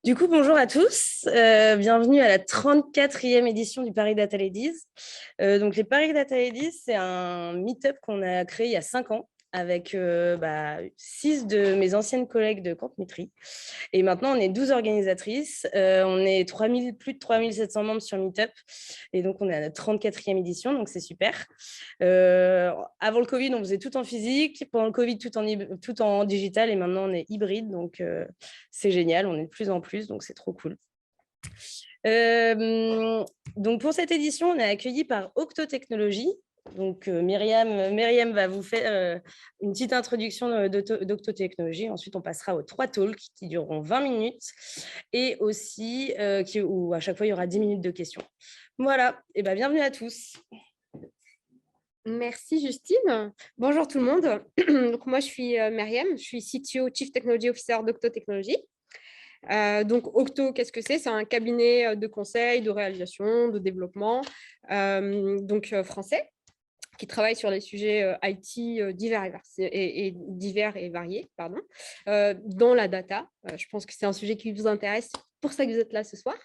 Du coup, bonjour à tous. Bienvenue à la 34e édition du Paris Data Ladies. Donc, les Paris Data Ladies, c'est un meet-up qu'on a créé il y a 5 ans avec 6 de mes anciennes collègues de Campmetry. Et maintenant, on est 12 organisatrices. On est plus de 3700 membres sur Meetup. Et donc, on est à la 34e édition, donc c'est super. Avant le Covid, on faisait tout en physique. Pendant le Covid, tout en digital. Et maintenant, on est hybride. Donc, c'est génial. On est de plus en plus. Donc, c'est trop cool. Donc, pour cette édition, on est accueilli par Octo Technologies. Donc, Myriam va vous faire une petite introduction d'Octo Technologies. Ensuite, on passera aux 3 talks qui dureront 20 minutes et aussi où à chaque fois, il y aura 10 minutes de questions. Voilà, et bienvenue à tous. Merci Justine. Bonjour tout le monde. Donc, moi, je suis Myriam, je suis CTO, Chief Technology Officer d'Octo Technologies. Donc, Octo, qu'est-ce que c'est? C'est un cabinet de conseil, de réalisation, de développement, français, qui travaille sur les sujets IT divers et variés, pardon, dans la data. Je pense que c'est un sujet qui vous intéresse, c'est pour ça que vous êtes là ce soir.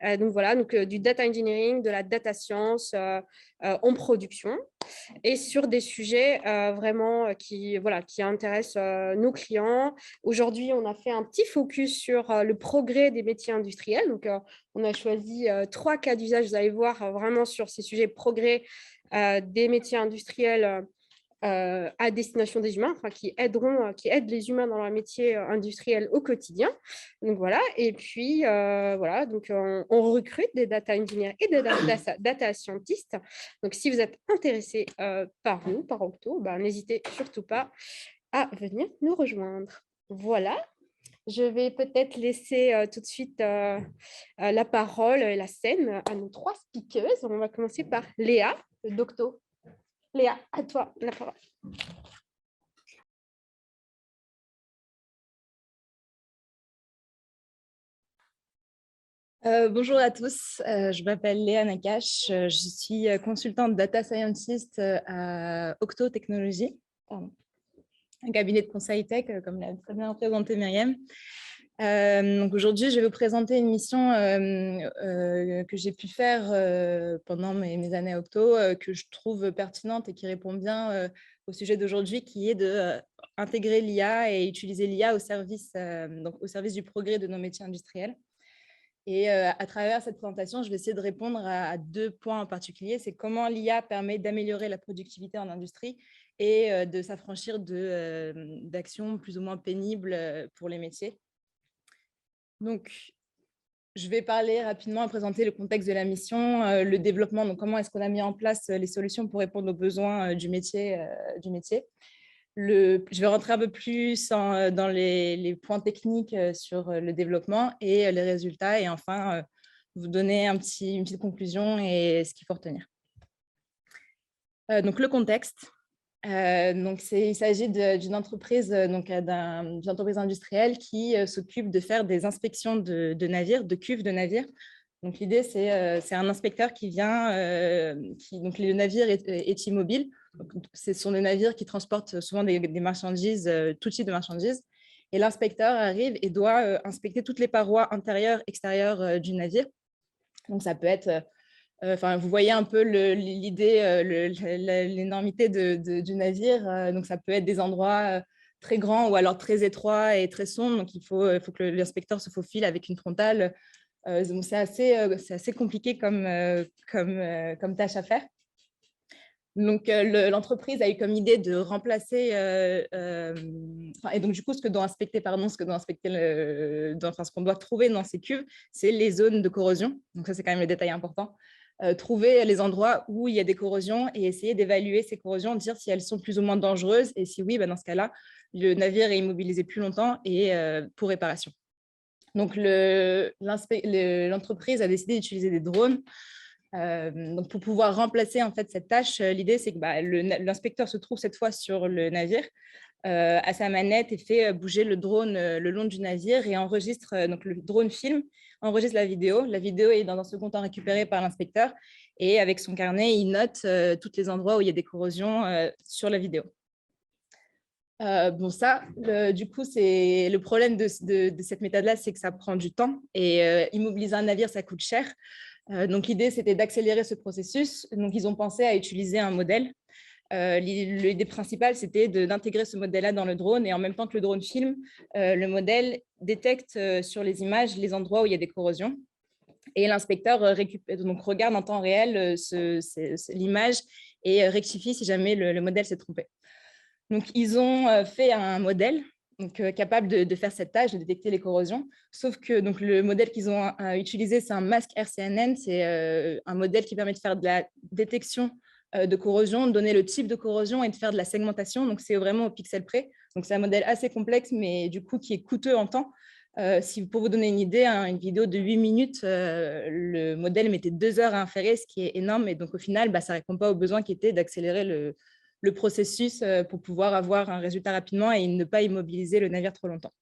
Donc voilà, du data engineering, de la data science en production et sur des sujets vraiment qui intéressent nos clients. Aujourd'hui, on a fait un petit focus sur le progrès des métiers industriels. Donc, on a choisi 3 cas d'usage, vous allez voir vraiment sur ces sujets progrès des métiers industriels à destination des humains, qui aident les humains dans leur métier industriel au quotidien. Donc voilà, et puis on recrute des data engineers et des data scientists. Donc si vous êtes intéressé par nous, par Octo, n'hésitez surtout pas à venir nous rejoindre. Voilà. Je vais peut-être laisser tout de suite la parole et la scène à nos 3 speakers. On va commencer par Léa, d'Octo. Léa, à toi la parole. Bonjour à tous, je m'appelle Léa Nakache, je suis consultante data scientist à Octo Technologies, un cabinet de conseil tech, comme l'a très bien présenté Myriam. Donc aujourd'hui, je vais vous présenter une mission que j'ai pu faire pendant mes années à Octo, que je trouve pertinente et qui répond bien au sujet d'aujourd'hui, qui est d'intégrer l'IA et utiliser l'IA au service du progrès de nos métiers industriels. Et à travers cette présentation, je vais essayer de répondre à 2 points en particulier. C'est comment l'IA permet d'améliorer la productivité en industrie et de s'affranchir d'actions plus ou moins pénibles pour les métiers. Donc, je vais parler rapidement et présenter le contexte de la mission, le développement, donc comment est-ce qu'on a mis en place les solutions pour répondre aux besoins du métier. Je vais rentrer un peu plus dans les points techniques sur le développement et les résultats. Et enfin, vous donner une petite conclusion et ce qu'il faut retenir. Donc, le contexte. Il s'agit d'une entreprise, d'une entreprise industrielle qui s'occupe de faire des inspections de navires, de cuves de navires. Donc, l'idée, c'est un inspecteur qui vient, donc le navire est immobile. Ce sont des navires qui transportent souvent des marchandises, tout type de marchandises. Et l'inspecteur arrive et doit inspecter toutes les parois intérieures, extérieures du navire. Donc, ça peut être, vous voyez un peu l'idée, l'énormité du navire. Donc, ça peut être des endroits très grands ou alors très étroits et très sombres. Donc, il faut que l'inspecteur se faufile avec une frontale. C'est assez compliqué comme tâche à faire. Donc, l'entreprise a eu comme idée de remplacer, et donc du coup, ce que doit inspecter, ce qu'on doit trouver dans ces cuves, c'est les zones de corrosion. Donc ça, c'est quand même le détail important. Trouver les endroits où il y a des corrosions et essayer d'évaluer ces corrosions, dire si elles sont plus ou moins dangereuses et si oui, dans ce cas-là, le navire est immobilisé plus longtemps et pour réparation. Donc, l'entreprise a décidé d'utiliser des drones. Donc, pour pouvoir remplacer en fait cette tâche, l'idée c'est que l'inspecteur se trouve cette fois sur le navire à sa manette et fait bouger le drone le long du navire et enregistre, donc le drone filme, enregistre la vidéo. La vidéo est dans un second temps récupérée par l'inspecteur et avec son carnet, il note tous les endroits où il y a des corrosions sur la vidéo. Bon, ça, du coup, c'est le problème de cette méthode-là, c'est que ça prend du temps et immobiliser un navire, ça coûte cher. Donc, l'idée, c'était d'accélérer ce processus. Donc, ils ont pensé à utiliser un modèle. L'idée principale, c'était d'intégrer ce modèle-là dans le drone et en même temps que le drone filme, le modèle détecte sur les images les endroits où il y a des corrosions. Et l'inspecteur donc regarde en temps réel l'image et rectifie si jamais le modèle s'est trompé. Donc, ils ont fait un modèle donc, capable de faire cette tâche, de détecter les corrosions. Sauf que donc, le modèle qu'ils ont utilisé, c'est un masque RCNN. C'est un modèle qui permet de faire de la détection de corrosion, de donner le type de corrosion et de faire de la segmentation. Donc, c'est vraiment au pixel près. Donc, c'est un modèle assez complexe, mais du coup, qui est coûteux en temps. Pour vous donner une idée, une vidéo de 8 minutes, le modèle mettait 2 heures à inférer, ce qui est énorme. Et donc, au final, ça ne répond pas au besoin qui était d'accélérer le processus pour pouvoir avoir un résultat rapidement et ne pas immobiliser le navire trop longtemps.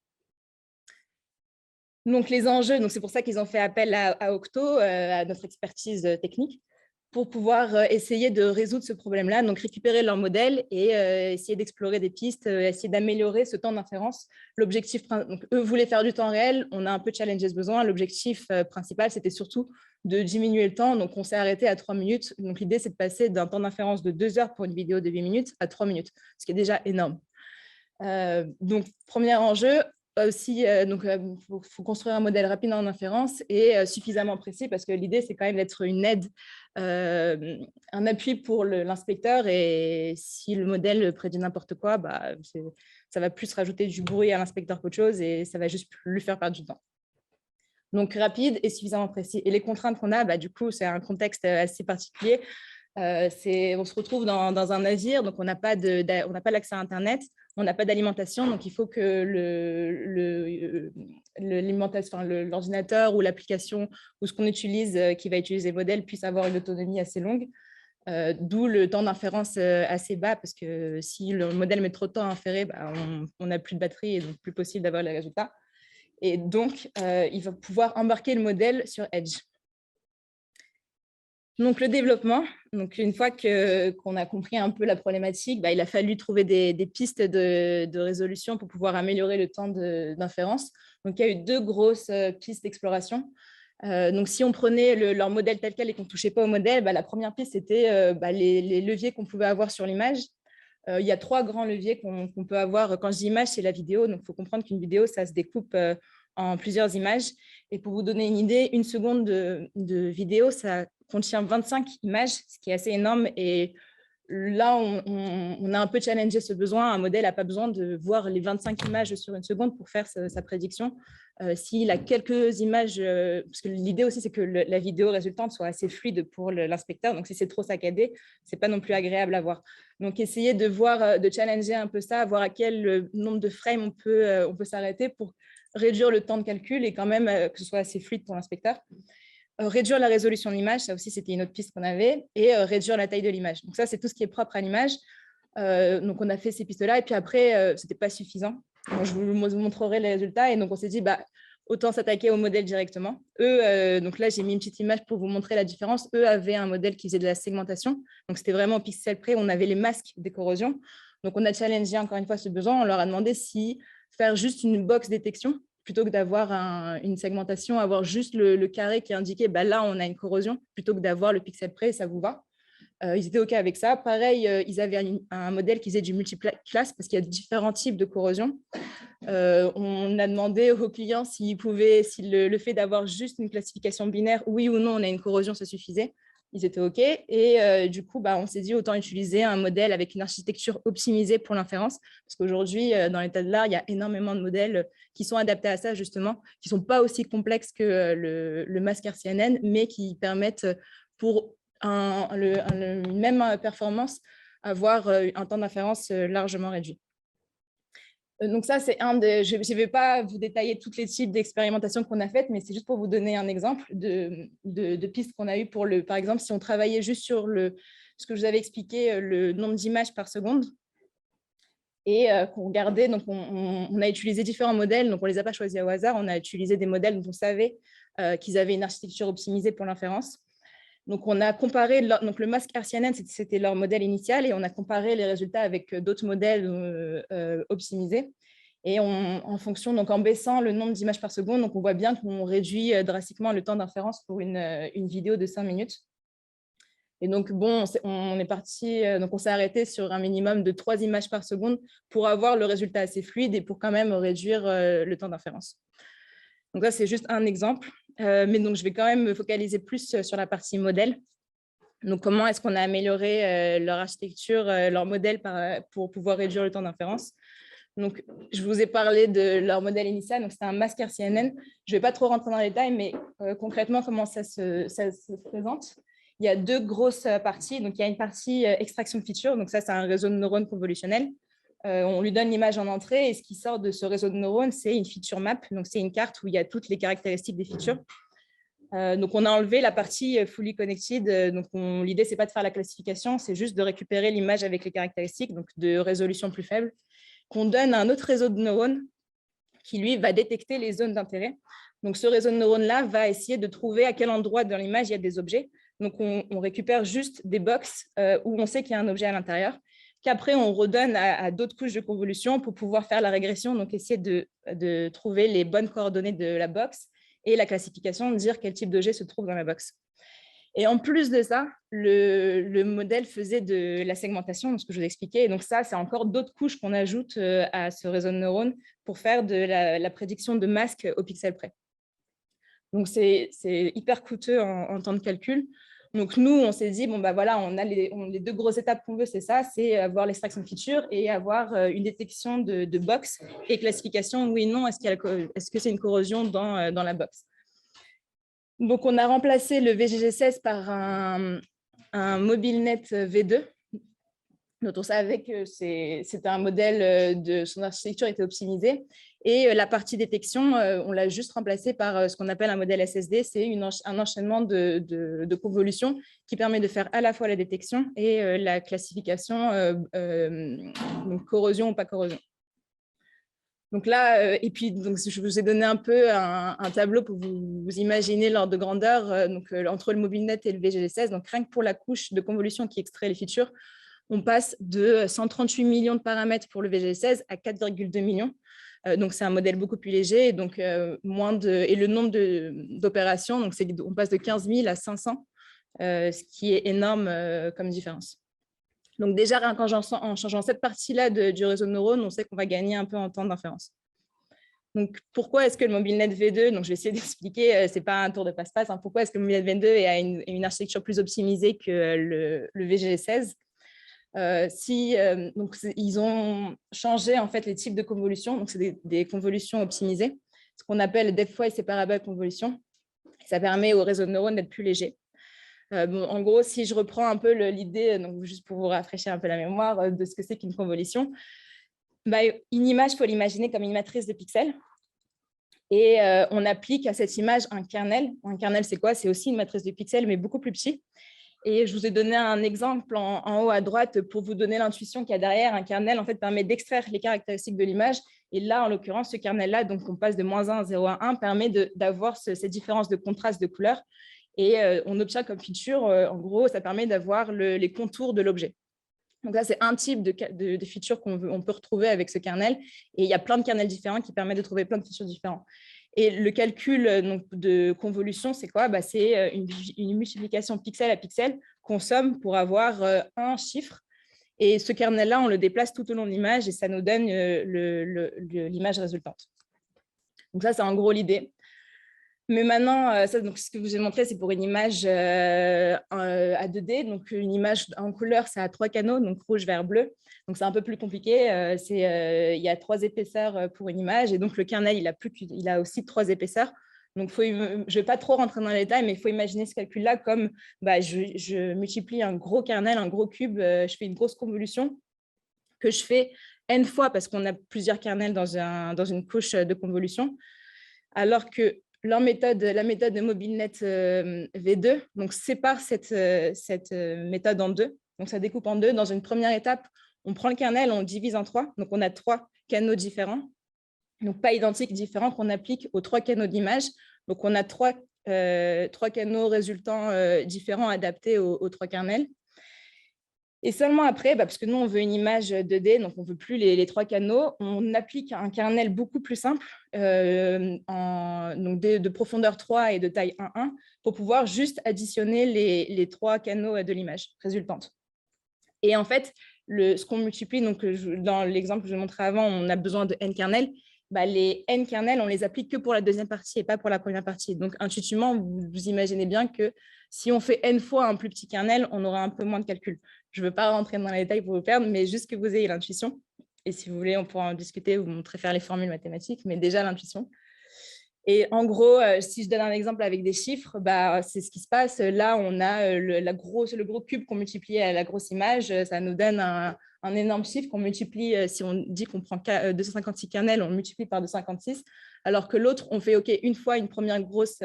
Donc, les enjeux, c'est pour ça qu'ils ont fait appel à Octo, à notre expertise technique, pour pouvoir essayer de résoudre ce problème-là, donc récupérer leur modèle et essayer d'explorer des pistes, essayer d'améliorer ce temps d'inférence. L'objectif, donc eux voulaient faire du temps réel, on a un peu challengé ce besoin. L'objectif principal, c'était surtout de diminuer le temps, donc on s'est arrêté à 3 minutes. Donc l'idée, c'est de passer d'un temps d'inférence de 2 heures pour une vidéo de 8 minutes à 3 minutes, ce qui est déjà énorme. Donc, premier enjeu, aussi, faut construire un modèle rapide en inférence et suffisamment précis parce que l'idée, c'est quand même d'être une aide, un appui pour l'inspecteur et si le modèle prédit n'importe quoi, ça va plus rajouter du bruit à l'inspecteur qu'autre chose et ça va juste lui faire perdre du temps. Donc, rapide et suffisamment précis. Et les contraintes qu'on a, du coup, c'est un contexte assez particulier. On se retrouve dans un navire, donc on n'a pas l'accès à Internet, on n'a pas d'alimentation, donc il faut que l'ordinateur ou l'application ou ce qu'on utilise, qui va utiliser le modèle, puisse avoir une autonomie assez longue, d'où le temps d'inférence assez bas, parce que si le modèle met trop de temps à inférer, on n'a plus de batterie et donc plus possible d'avoir les résultats. Et donc, il va pouvoir embarquer le modèle sur Edge. Donc, le développement, donc une fois qu'on a compris un peu la problématique, il a fallu trouver des pistes de résolution pour pouvoir améliorer le temps d'inférence. Donc, il y a eu 2 grosses pistes d'exploration. Donc, si on prenait leur modèle tel quel et qu'on ne touchait pas au modèle, la première piste, c'était les leviers qu'on pouvait avoir sur l'image. Il y a 3 grands leviers qu'on peut avoir. Quand je dis image, c'est la vidéo. Donc, il faut comprendre qu'une vidéo, ça se découpe en plusieurs images. Et pour vous donner une idée, 1 seconde de vidéo, ça contient 25 images, ce qui est assez énorme. Et là, on a un peu challengé ce besoin. Un modèle n'a pas besoin de voir les 25 images sur 1 seconde pour faire sa prédiction. S'il a quelques images, parce que l'idée aussi, c'est que la vidéo résultante soit assez fluide pour l'inspecteur. Donc, si c'est trop saccadé, ce n'est pas non plus agréable à voir. Donc, essayer de voir, de challenger un peu ça, voir à quel nombre de frames on peut s'arrêter pour réduire le temps de calcul et quand même que ce soit assez fluide pour l'inspecteur. Réduire la résolution de l'image, ça aussi, c'était une autre piste qu'on avait, et réduire la taille de l'image. Donc ça, c'est tout ce qui est propre à l'image. Donc, on a fait ces pistes-là, et puis après, ce n'était pas suffisant. Donc, je vous montrerai les résultats, et donc on s'est dit, autant s'attaquer au modèle directement. Eux, donc là, j'ai mis une petite image pour vous montrer la différence. Eux avaient un modèle qui faisait de la segmentation, donc c'était vraiment au pixel près, on avait les masques des corrosions. Donc, on a challengé encore une fois ce besoin, on leur a demandé si faire juste une box détection, plutôt que d'avoir une segmentation, avoir juste le carré qui indiquait là, on a une corrosion, plutôt que d'avoir le pixel près, ça vous va. Ils étaient OK avec ça. Pareil, ils avaient un modèle qui faisait du multiclasse parce qu'il y a différents types de corrosion. On a demandé aux clients s'ils pouvaient, si le fait d'avoir juste une classification binaire, oui ou non, on a une corrosion, ça suffisait. Ils étaient OK. Et du coup, on s'est dit autant utiliser un modèle avec une architecture optimisée pour l'inférence. Parce qu'aujourd'hui, dans l'état de l'art, il y a énormément de modèles qui sont adaptés à ça, justement, qui ne sont pas aussi complexes que le masque RCNN, mais qui permettent, pour une même performance, avoir un temps d'inférence largement réduit. Donc ça, c'est je ne vais pas vous détailler tous les types d'expérimentations qu'on a faites, mais c'est juste pour vous donner un exemple de pistes qu'on a eues pour par exemple, si on travaillait juste sur ce que je vous avais expliqué, le nombre d'images par seconde, et qu'on regardait, donc on a utilisé différents modèles, donc on ne les a pas choisis au hasard, on a utilisé des modèles dont on savait qu'ils avaient une architecture optimisée pour l'inférence. Donc, on a comparé, donc le masque RCNN, c'était leur modèle initial, et on a comparé les résultats avec d'autres modèles optimisés. Et en fonction, donc en baissant le nombre d'images par seconde, donc on voit bien qu'on réduit drastiquement le temps d'inférence pour une vidéo de 5 minutes. Et donc, bon, on est parti, donc on s'est arrêté sur un minimum de 3 images par seconde pour avoir le résultat assez fluide et pour quand même réduire le temps d'inférence. Donc, ça, c'est juste un exemple. Mais donc, je vais quand même me focaliser plus sur la partie modèle. Donc, comment est-ce qu'on a amélioré leur architecture, leur modèle pour pouvoir réduire le temps d'inférence? Donc, je vous ai parlé de leur modèle initial. Donc, c'était un masque RCNN. Je ne vais pas trop rentrer dans les détails, mais concrètement, comment ça se présente? Il y a 2 grosses parties. Donc, il y a une partie extraction de features. Donc, ça, c'est un réseau de neurones convolutionnel. On lui donne l'image en entrée et ce qui sort de ce réseau de neurones, c'est une feature map. Donc, c'est une carte où il y a toutes les caractéristiques des features. Donc, on a enlevé la partie fully connected. Donc, l'idée, ce n'est pas de faire la classification, c'est juste de récupérer l'image avec les caractéristiques, donc de résolution plus faible, qu'on donne à un autre réseau de neurones qui, lui, va détecter les zones d'intérêt. Donc, ce réseau de neurones-là va essayer de trouver à quel endroit dans l'image il y a des objets. Donc, on récupère juste des box où on sait qu'il y a un objet à l'intérieur, qu'après, on redonne à d'autres couches de convolution pour pouvoir faire la régression, donc essayer de trouver les bonnes coordonnées de la box et la classification, dire quel type d'objet se trouve dans la box. Et en plus de ça, le modèle faisait de la segmentation, ce que je vous expliquais. Et donc ça, c'est encore d'autres couches qu'on ajoute à ce réseau de neurones pour faire de la prédiction de masques au pixel près. Donc, c'est hyper coûteux en temps de calcul. Donc, nous, on s'est dit, bon, bah voilà, on a les 2 grosses étapes qu'on veut, c'est ça, c'est avoir l'extraction de feature et avoir une détection de box et classification, oui, non, est-ce que c'est une corrosion dans la box. Donc, on a remplacé le VGG16 par un MobileNet V2, dont on savait que c'était un modèle de son architecture était optimisé. Et la partie détection, on l'a juste remplacé par ce qu'on appelle un modèle SSD. C'est un enchaînement de convolutions qui permet de faire à la fois la détection et la classification, donc corrosion ou pas corrosion. Donc là, et puis donc, je vous ai donné un peu un tableau pour vous imaginer l'ordre de grandeur entre le MobileNet et le VGG16. Donc rien que pour la couche de convolution qui extrait les features, on passe de 138 millions de paramètres pour le VGG16 à 4,2 millions. Donc, c'est un modèle beaucoup plus léger et, donc, et le nombre d'opérations, donc on passe de 15 000 à 500, ce qui est énorme comme différence. Donc, déjà, en changeant cette partie-là du réseau de neurones, on sait qu'on va gagner un peu en temps d'inférence. Donc, pourquoi est-ce que le MobileNet V2, donc je vais essayer d'expliquer, ce n'est pas un tour de passe-passe, hein, pourquoi est-ce que le MobileNet V2 a une architecture plus optimisée que le VGG16 ? Donc, ils ont changé en fait les types de convolutions. Donc, c'est des convolutions optimisées, ce qu'on appelle depth-wise separable convolution. Ça permet au réseau de neurones d'être plus léger. En gros, si je reprends un peu l'idée, donc juste pour vous rafraîchir un peu la mémoire de ce que c'est qu'une convolution, bah, une image, il faut l'imaginer comme une matrice de pixels. Et on applique à cette image un kernel. Un kernel, c'est quoi? C'est aussi une matrice de pixels, mais beaucoup plus petit. Et je vous ai donné un exemple en haut à droite pour vous donner l'intuition qu'il y a derrière. Un kernel en fait, permet d'extraire les caractéristiques de l'image. Et là, en l'occurrence, ce kernel-là, donc on passe de -1 à 0 à 1, permet d'avoir cette différence de contraste de couleur. Et on obtient comme feature, en gros, ça permet d'avoir les contours de l'objet. Donc ça, c'est un type de feature qu'on peut retrouver avec ce kernel. Et il y a plein de kernels différents qui permettent de trouver plein de features différentes. Et le calcul donc, de convolution, c'est quoi? C'est une multiplication pixel à pixel qu'on somme pour avoir un chiffre. Et ce kernel-là, on le déplace tout au long de l'image et ça nous donne l'image résultante. Donc ça, c'est en gros l'idée. Mais maintenant, donc, ce que je vous ai montré, c'est pour une image à 2D. Donc, une image en couleur, ça a 3 canaux, donc rouge, vert, bleu. Donc, c'est un peu plus compliqué. Il y a 3 épaisseurs pour une image. Et donc, le kernel, il a aussi 3 épaisseurs. Donc, je ne vais pas trop rentrer dans les détails, mais il faut imaginer ce calcul-là comme je multiplie un gros kernel, un gros cube, je fais une grosse convolution que je fais n fois parce qu'on a plusieurs kernels dans une couche de convolution. Alors que la méthode de MobileNet V2 donc, sépare cette méthode en 2. Donc, ça découpe en 2. Dans une première étape, on prend le kernel, on le divise en 3. Donc, on a 3 canaux différents, donc pas identiques, différents, qu'on applique aux 3 canaux d'image. Donc, on a 3 trois canaux résultants différents adaptés aux trois kernels. Et seulement après, parce que nous, on veut une image 2D, donc on ne veut plus les trois canaux, on applique un kernel beaucoup plus simple, donc de profondeur 3 et de taille 1,1, pour pouvoir juste additionner les trois canaux de l'image résultante. Et en fait, ce qu'on multiplie, donc dans l'exemple que je montrais avant, on a besoin de n kernels. Les n kernels, on les applique que pour la deuxième partie et pas pour la première partie. Donc, intuitivement, vous imaginez bien que si on fait n fois un plus petit kernel, on aura un peu moins de calcul. Je ne veux pas rentrer dans les détails pour vous perdre, mais juste que vous ayez l'intuition. Et si vous voulez, on pourra en discuter ou vous montrer faire les formules mathématiques, mais déjà l'intuition. Et en gros, si je donne un exemple avec des chiffres, c'est ce qui se passe. Là, on a le gros cube qu'on multiplie à la grosse image. Ça nous donne un énorme chiffre qu'on multiplie. Si on dit qu'on prend 256 kernels, on multiplie par 256. Alors que l'autre, on fait une fois une première grosse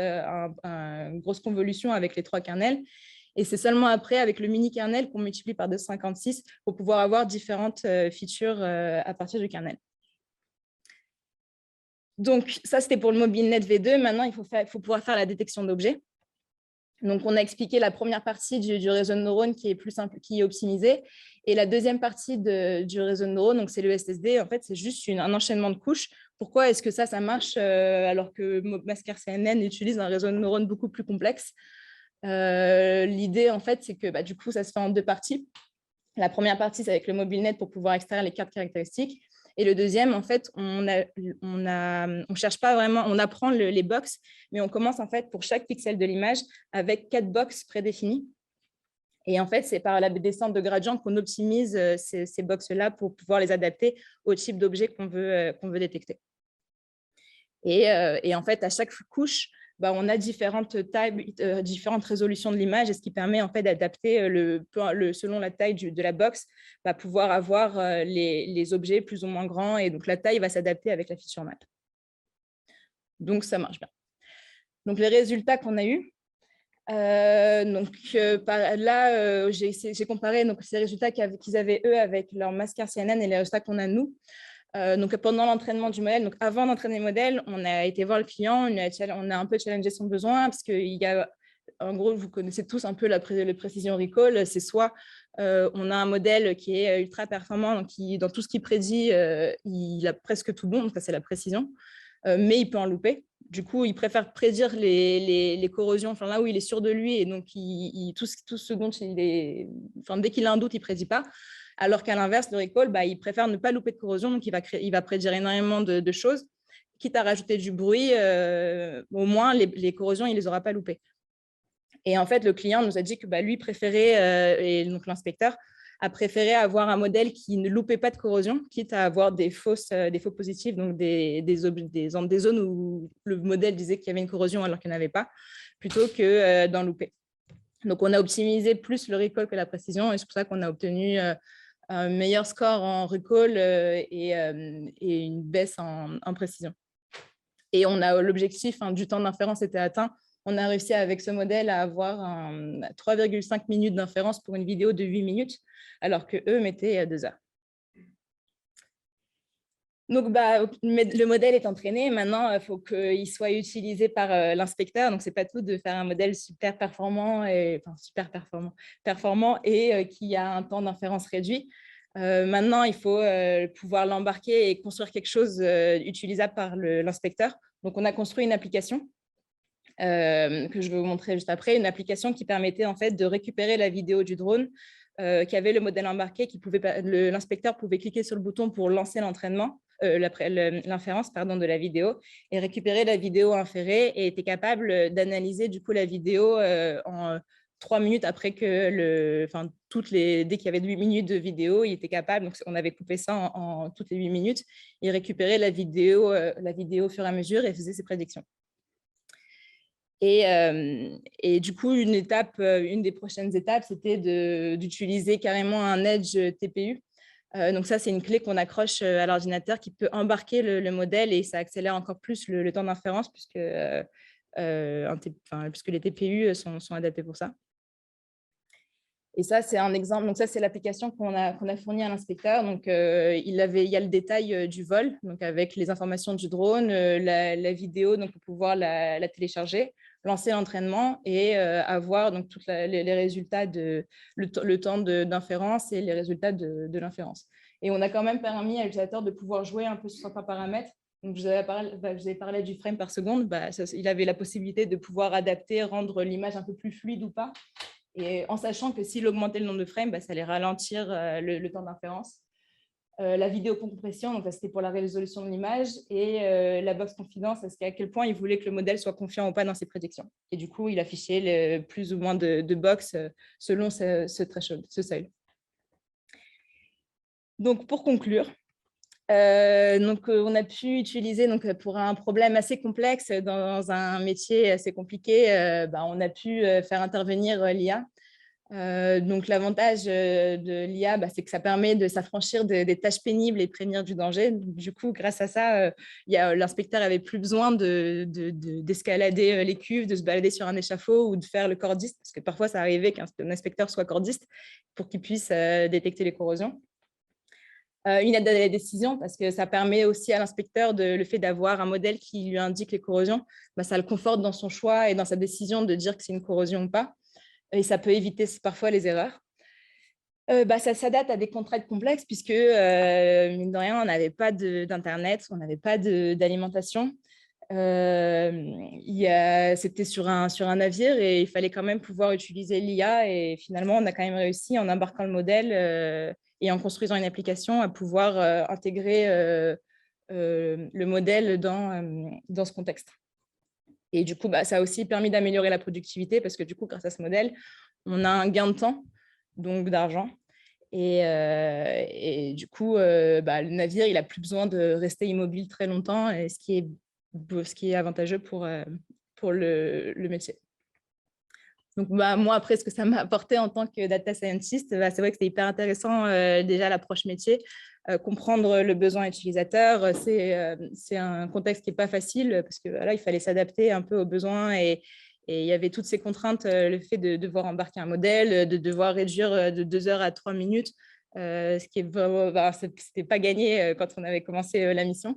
convolution avec les trois kernels. Et c'est seulement après, avec le mini-kernel, qu'on multiplie par 256 pour pouvoir avoir différentes features à partir du kernel. Donc, ça, c'était pour le MobileNet V2. Maintenant, il faut pouvoir faire la détection d'objets. Donc, on a expliqué la première partie du réseau de neurones qui est plus simple, qui est optimisé. Et la deuxième partie du réseau de neurones, donc c'est le SSD, en fait, c'est juste un enchaînement de couches. Pourquoi est-ce que ça marche alors que Mask-RCNN utilise un réseau de neurones beaucoup plus complexe? L'idée, en fait, c'est que du coup, ça se fait en deux parties. La première partie, c'est avec le MobileNet pour pouvoir extraire les cartes caractéristiques. Et le deuxième, en fait, on cherche pas vraiment, on apprend les box, mais on commence en fait pour chaque pixel de l'image avec 4 box prédéfinies. Et en fait, c'est par la descente de gradient qu'on optimise ces box-là pour pouvoir les adapter au type d'objet qu'on veut détecter. Et en fait, à chaque couche, on a différentes tailles, différentes résolutions de l'image, et ce qui permet en fait d'adapter selon la taille de la box, pouvoir avoir les objets plus ou moins grands, et donc la taille va s'adapter avec la feature map. Donc ça marche bien. Donc les résultats qu'on a eus, j'ai comparé ces résultats qu'ils avaient eux avec leur Mask-RCNN et les résultats qu'on a nous. Donc, pendant l'entraînement du modèle, donc avant d'entraîner le modèle, on a été voir le client, on a un peu challengé son besoin parce qu'il y a, en gros, vous connaissez tous un peu la précision recall, c'est soit on a un modèle qui est ultra performant, donc dans tout ce qu'il prédit, il a presque tout bon, donc ça c'est la précision, mais il peut en louper. Du coup, il préfère prédire les corrosions, enfin là où il est sûr de lui, et donc tout ce dont dès qu'il a un doute, il ne prédit pas. Alors qu'à l'inverse, le recall, il préfère ne pas louper de corrosion, donc il va prédire énormément de choses. Quitte à rajouter du bruit, au moins les corrosions, il ne les aura pas loupées. Et en fait, le client nous a dit que lui préférait, et donc l'inspecteur a préféré avoir un modèle qui ne loupait pas de corrosion, quitte à avoir des faux positifs, donc des zones où le modèle disait qu'il y avait une corrosion alors qu'il n'y en avait pas, plutôt que d'en louper. Donc, on a optimisé plus le recall que la précision, et c'est pour ça qu'on a obtenu un meilleur score en recall et une baisse en précision. Et on a l'objectif du temps d'inférence était atteint. On a réussi avec ce modèle à avoir 3,5 minutes d'inférence pour une vidéo de 8 minutes, alors qu'eux mettaient 2 heures. Donc, le modèle est entraîné. Maintenant, il faut qu'il soit utilisé par l'inspecteur. Donc, ce n'est pas tout de faire un modèle super performant et qui a un temps d'inférence réduit. Maintenant, il faut pouvoir l'embarquer et construire quelque chose utilisable par l'inspecteur. Donc, on a construit une application que je vais vous montrer juste après, une application qui permettait en fait de récupérer la vidéo du drone qui avait le modèle embarqué, l'inspecteur pouvait cliquer sur le bouton pour lancer l'entraînement, l'inférence de la vidéo, et récupérer la vidéo inférée, et était capable d'analyser du coup la vidéo en 3 minutes après que dès qu'il y avait 8 minutes de vidéo, il était capable, donc on avait coupé ça en toutes les 8 minutes, il récupérait la vidéo au fur et à mesure et faisait ses prédictions. Et du coup, une des prochaines étapes, c'était d'utiliser carrément un Edge TPU. Donc ça, c'est une clé qu'on accroche à l'ordinateur qui peut embarquer le modèle, et ça accélère encore plus le temps d'inférence puisque les TPU sont adaptés pour ça. Et ça, c'est un exemple. Donc ça, c'est l'application qu'on a fournie à l'inspecteur. Donc, il y a le détail du vol, donc avec les informations du drone, la vidéo, donc pour pouvoir la télécharger. lancer l'entraînement et avoir donc tous les résultats le temps d'inférence et les résultats de l'inférence. Et on a quand même permis à l'utilisateur de pouvoir jouer un peu sur certains paramètres. Donc, je vous avais parlé du frame par seconde. Il avait la possibilité de pouvoir adapter, rendre l'image un peu plus fluide ou pas. Et en sachant que s'il augmentait le nombre de frames, ça allait ralentir le temps d'inférence. La vidéocompression, donc c'était pour la résolution de l'image, et la box confidence, c'est à quel point il voulait que le modèle soit confiant ou pas dans ses prédictions. Et du coup, il affichait plus ou moins de box selon ce threshold, ce seuil. Donc, pour conclure, on a pu utiliser pour un problème assez complexe dans un métier assez compliqué, on a pu faire intervenir l'IA. Donc, l'avantage de l'IA, c'est que ça permet de s'affranchir des tâches pénibles et prévenir du danger. Donc, du coup, grâce à ça, l'inspecteur n'avait plus besoin d'escalader les cuves, de se balader sur un échafaud ou de faire le cordiste, parce que parfois, ça arrivait qu'un inspecteur soit cordiste pour qu'il puisse détecter les corrosions. Une aide à la décision, parce que ça permet aussi à l'inspecteur, le fait d'avoir un modèle qui lui indique les corrosions, ça le conforte dans son choix et dans sa décision de dire que c'est une corrosion ou pas. Et ça peut éviter parfois les erreurs. Ça s'adapte à des contraintes complexes puisque, mine de rien, on n'avait pas d'Internet, on n'avait pas d'alimentation. C'était sur un navire et il fallait quand même pouvoir utiliser l'IA. Et finalement, on a quand même réussi, en embarquant le modèle et en construisant une application, à pouvoir intégrer le modèle dans ce contexte. Et du coup, ça a aussi permis d'améliorer la productivité parce que du coup, grâce à ce modèle, on a un gain de temps, donc d'argent. Et du coup, le navire, il n'a plus besoin de rester immobile très longtemps, et ce qui est avantageux pour le métier. Donc, moi, après, ce que ça m'a apporté en tant que data scientist, c'est vrai que c'était hyper intéressant, déjà, l'approche métier. Comprendre le besoin utilisateur, c'est un contexte qui n'est pas facile parce que là, il fallait s'adapter un peu aux besoins et il y avait toutes ces contraintes, le fait de devoir embarquer un modèle, de devoir réduire de 2 heures à 3 minutes, ce qui est vraiment, c'était pas gagné quand on avait commencé la mission.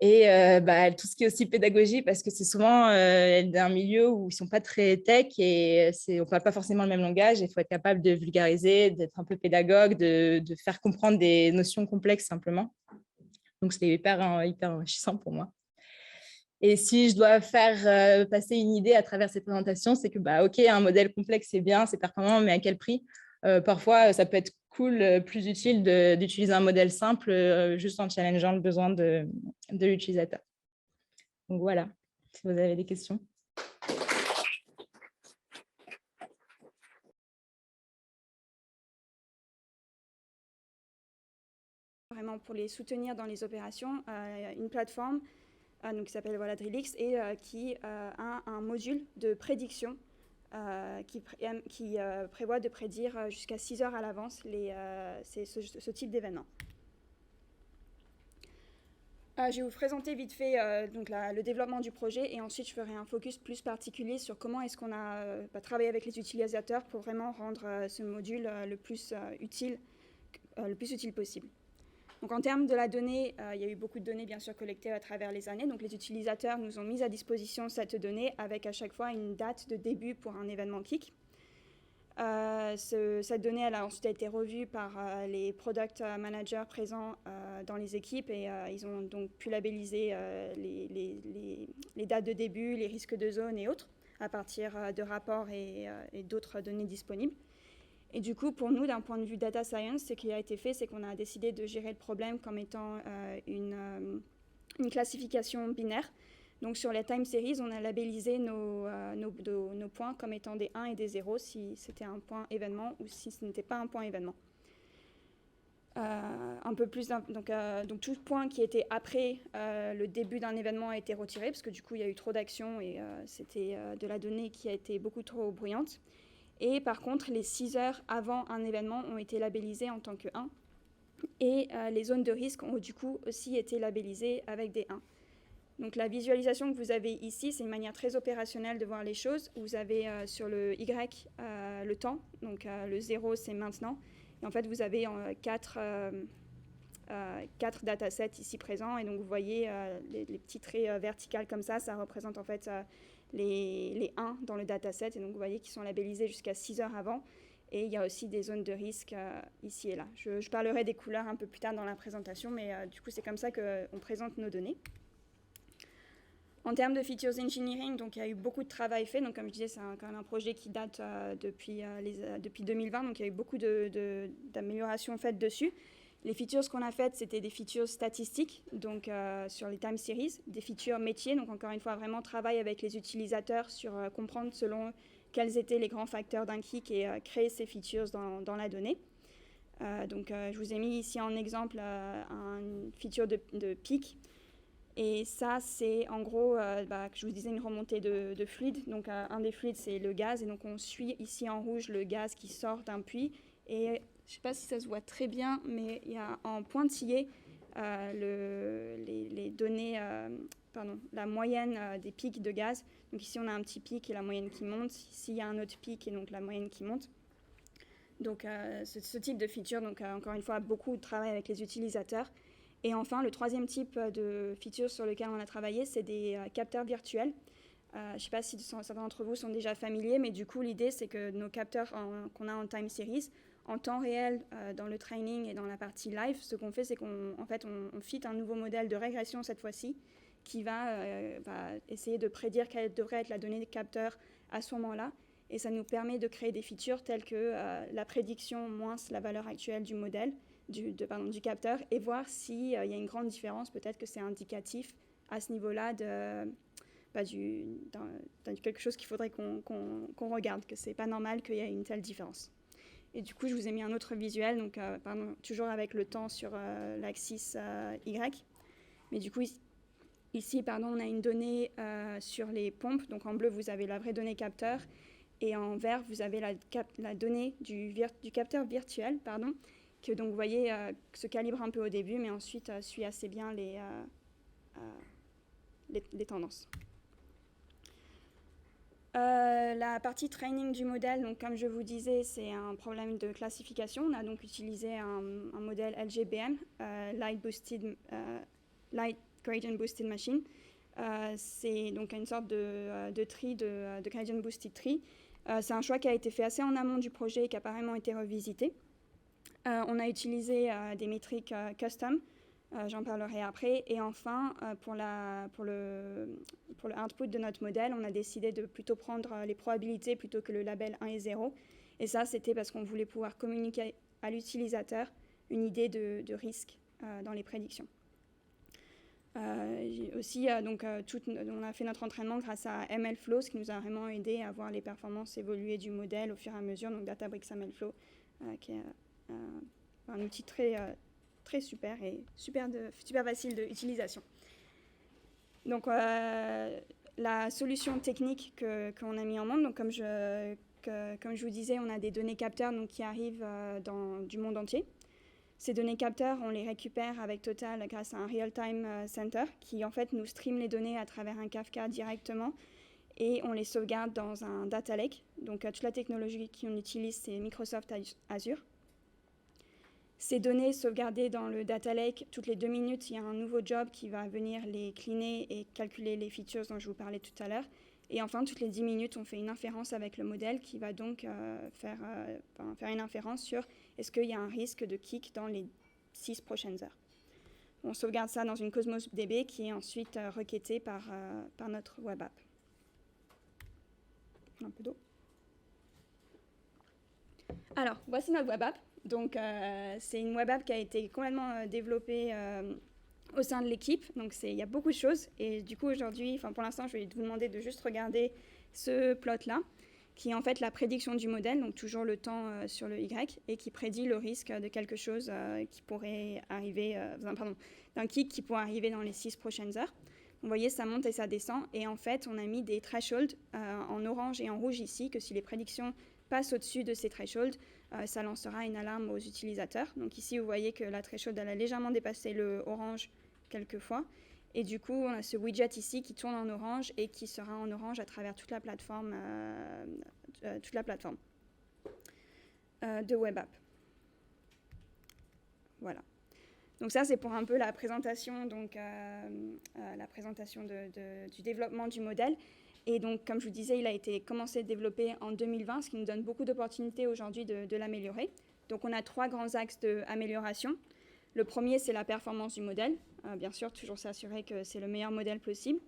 Et tout ce qui est aussi pédagogie, parce que c'est souvent d'un milieu où ils ne sont pas très tech et on ne parle pas forcément le même langage. Il faut être capable de vulgariser, d'être un peu pédagogue, de faire comprendre des notions complexes simplement. Donc, c'était hyper enrichissant pour moi. Et si je dois faire passer une idée à travers ces présentations, c'est que, OK, un modèle complexe, c'est bien, c'est performant, mais à quel prix ? Parfois, ça peut être cool, plus utile d'utiliser un modèle simple juste en challengeant le besoin de l'utilisateur. Donc voilà, si vous avez des questions. Vraiment pour les soutenir dans les opérations, une plateforme donc, qui s'appelle Drillix et qui a un module de prédiction qui prévoit de prédire jusqu'à 6 heures à l'avance ce type d'événement. Je vais vous présenter vite fait le développement du projet et ensuite je ferai un focus plus particulier sur comment est-ce qu'on a travaillé avec les utilisateurs pour vraiment rendre ce module le plus utile possible. Donc en termes de la donnée, il y a eu beaucoup de données bien sûr collectées à travers les années. Donc les utilisateurs nous ont mis à disposition cette donnée avec à chaque fois une date de début pour un événement kick. Cette donnée elle a ensuite été revue par les product managers présents dans les équipes et ils ont donc pu labelliser les dates de début, les risques de zone et autres à partir de rapports et d'autres données disponibles. Et du coup, pour nous, d'un point de vue data science, ce qui a été fait, c'est qu'on a décidé de gérer le problème comme étant une classification binaire. Donc, sur les time series, on a labellisé nos points comme étant des 1 et des 0 si c'était un point événement ou si ce n'était pas un point événement. Donc, tout point qui était après le début d'un événement a été retiré parce que du coup, il y a eu trop d'actions et c'était de la donnée qui a été beaucoup trop bruyante. Et par contre, les 6 heures avant un événement ont été labellisées en tant que 1. Et les zones de risque ont du coup aussi été labellisées avec des 1. Donc la visualisation que vous avez ici, c'est une manière très opérationnelle de voir les choses. Vous avez sur le Y le temps, donc le 0 c'est maintenant. Et en fait, vous avez 4 datasets ici présents. Et donc vous voyez les petits traits verticaux comme ça représente en fait les 1 dans le dataset. Et donc, vous voyez qu'ils sont labellisés jusqu'à 6 heures avant. Et il y a aussi des zones de risque ici et là. Je parlerai des couleurs un peu plus tard dans la présentation, mais du coup, c'est comme ça qu'on présente nos données. En termes de features engineering, donc, il y a eu beaucoup de travail fait. Donc, comme je disais, c'est quand même un projet qui date depuis 2020. Donc, il y a eu beaucoup d'améliorations faites dessus. Les features qu'on a faites, c'était des features statistiques, donc sur les time series, des features métiers, donc encore une fois, vraiment travail avec les utilisateurs sur comprendre selon quels étaient les grands facteurs d'un kick et créer ces features dans la donnée. Donc, je vous ai mis ici en exemple une feature de peak. Et ça, c'est en gros, je vous disais, une remontée de fluide. Donc, un des fluides, c'est le gaz. Et donc, on suit ici en rouge le gaz qui sort d'un puits. Et je ne sais pas si ça se voit très bien, mais il y a en pointillé les données, la moyenne des pics de gaz. Donc, ici, on a un petit pic et la moyenne qui monte. Ici, il y a un autre pic et donc la moyenne qui monte. Donc, ce type de feature, donc encore une fois, beaucoup de travail avec les utilisateurs. Et enfin, le troisième type de feature sur lequel on a travaillé, c'est des capteurs virtuels. Je ne sais pas si certains d'entre vous sont déjà familiers, mais du coup, l'idée, c'est que nos capteurs qu'on a en time series, en temps réel, dans le training et dans la partie live, ce qu'on fait, c'est qu'on fit un nouveau modèle de régression cette fois-ci, qui va essayer de prédire quelle devrait être la donnée des capteurs à ce moment-là. Et ça nous permet de créer des features telles que la prédiction moins la valeur actuelle du modèle, du capteur, et voir s'il y a une grande différence. Peut-être que c'est indicatif à ce niveau-là de quelque chose qu'il faudrait qu'on regarde, que c'est pas normal qu'il y ait une telle différence. Et du coup, je vous ai mis un autre visuel, donc toujours avec le temps sur l'axis Y. Mais du coup, ici, on a une donnée sur les pompes. Donc en bleu, vous avez la vraie donnée capteur. Et en vert, vous avez la donnée du capteur virtuel, que donc vous voyez se calibre un peu au début, mais ensuite suit assez bien les tendances. La partie training du modèle, donc comme je vous disais, c'est un problème de classification. On a donc utilisé un modèle LGBM, Light Gradient Boosted Machine. C'est donc une sorte de tri, de Gradient Boosted Tree. C'est un choix qui a été fait assez en amont du projet et qui a apparemment été revisité. On a utilisé des métriques custom, j'en parlerai après. Et enfin, pour le output de notre modèle, on a décidé de plutôt prendre les probabilités plutôt que le label 1 et 0. Et ça, c'était parce qu'on voulait pouvoir communiquer à l'utilisateur une idée de risque dans les prédictions. Aussi, on a fait notre entraînement grâce à MLflow, ce qui nous a vraiment aidé à voir les performances évoluer du modèle au fur et à mesure. Donc Databricks MLflow, qui est un outil très super et super facile d'utilisation. Donc la solution technique qu'on a mis en monde, donc comme je vous disais, on a des données capteurs qui arrivent du monde entier. Ces données capteurs, on les récupère avec Total grâce à un Real-Time Center qui en fait nous stream les données à travers un Kafka directement et on les sauvegarde dans un data lake. Donc toute la technologie qu'on utilise, c'est Microsoft Azure. Ces données sauvegardées dans le data lake, toutes les 2 minutes, il y a un nouveau job qui va venir les cleaner et calculer les features dont je vous parlais tout à l'heure. Et enfin, toutes les 10 minutes, on fait une inférence avec le modèle qui va donc faire une inférence sur est-ce qu'il y a un risque de kick dans les 6 prochaines heures. On sauvegarde ça dans une Cosmos DB qui est ensuite requêtée par notre web app. Un peu d'eau. Alors, voici notre web app. Donc, c'est une web app qui a été complètement développée au sein de l'équipe. Donc, il y a beaucoup de choses. Et du coup, aujourd'hui, pour l'instant, je vais vous demander de juste regarder ce plot-là, qui est en fait la prédiction du modèle, donc toujours le temps sur le Y, et qui prédit le risque de quelque chose qui pourrait arriver, d'un kick qui pourrait arriver dans les 6 prochaines heures. Vous voyez, ça monte et ça descend. Et en fait, on a mis des thresholds en orange et en rouge ici, que si les prédictions passent au-dessus de ces thresholds, ça lancera une alarme aux utilisateurs. Donc ici, vous voyez que la threshold elle a légèrement dépassé le orange quelques fois. Et du coup, on a ce widget ici qui tourne en orange et qui sera en orange à travers toute la plateforme de web app. Voilà. Donc ça, c'est pour un peu la présentation, du développement du modèle. Et donc, comme je vous disais, il a été commencé à développer en 2020, ce qui nous donne beaucoup d'opportunités aujourd'hui de l'améliorer. Donc, on a 3 grands axes d'amélioration. Le premier, c'est la performance du modèle. Bien sûr, toujours s'assurer que c'est le meilleur modèle possible.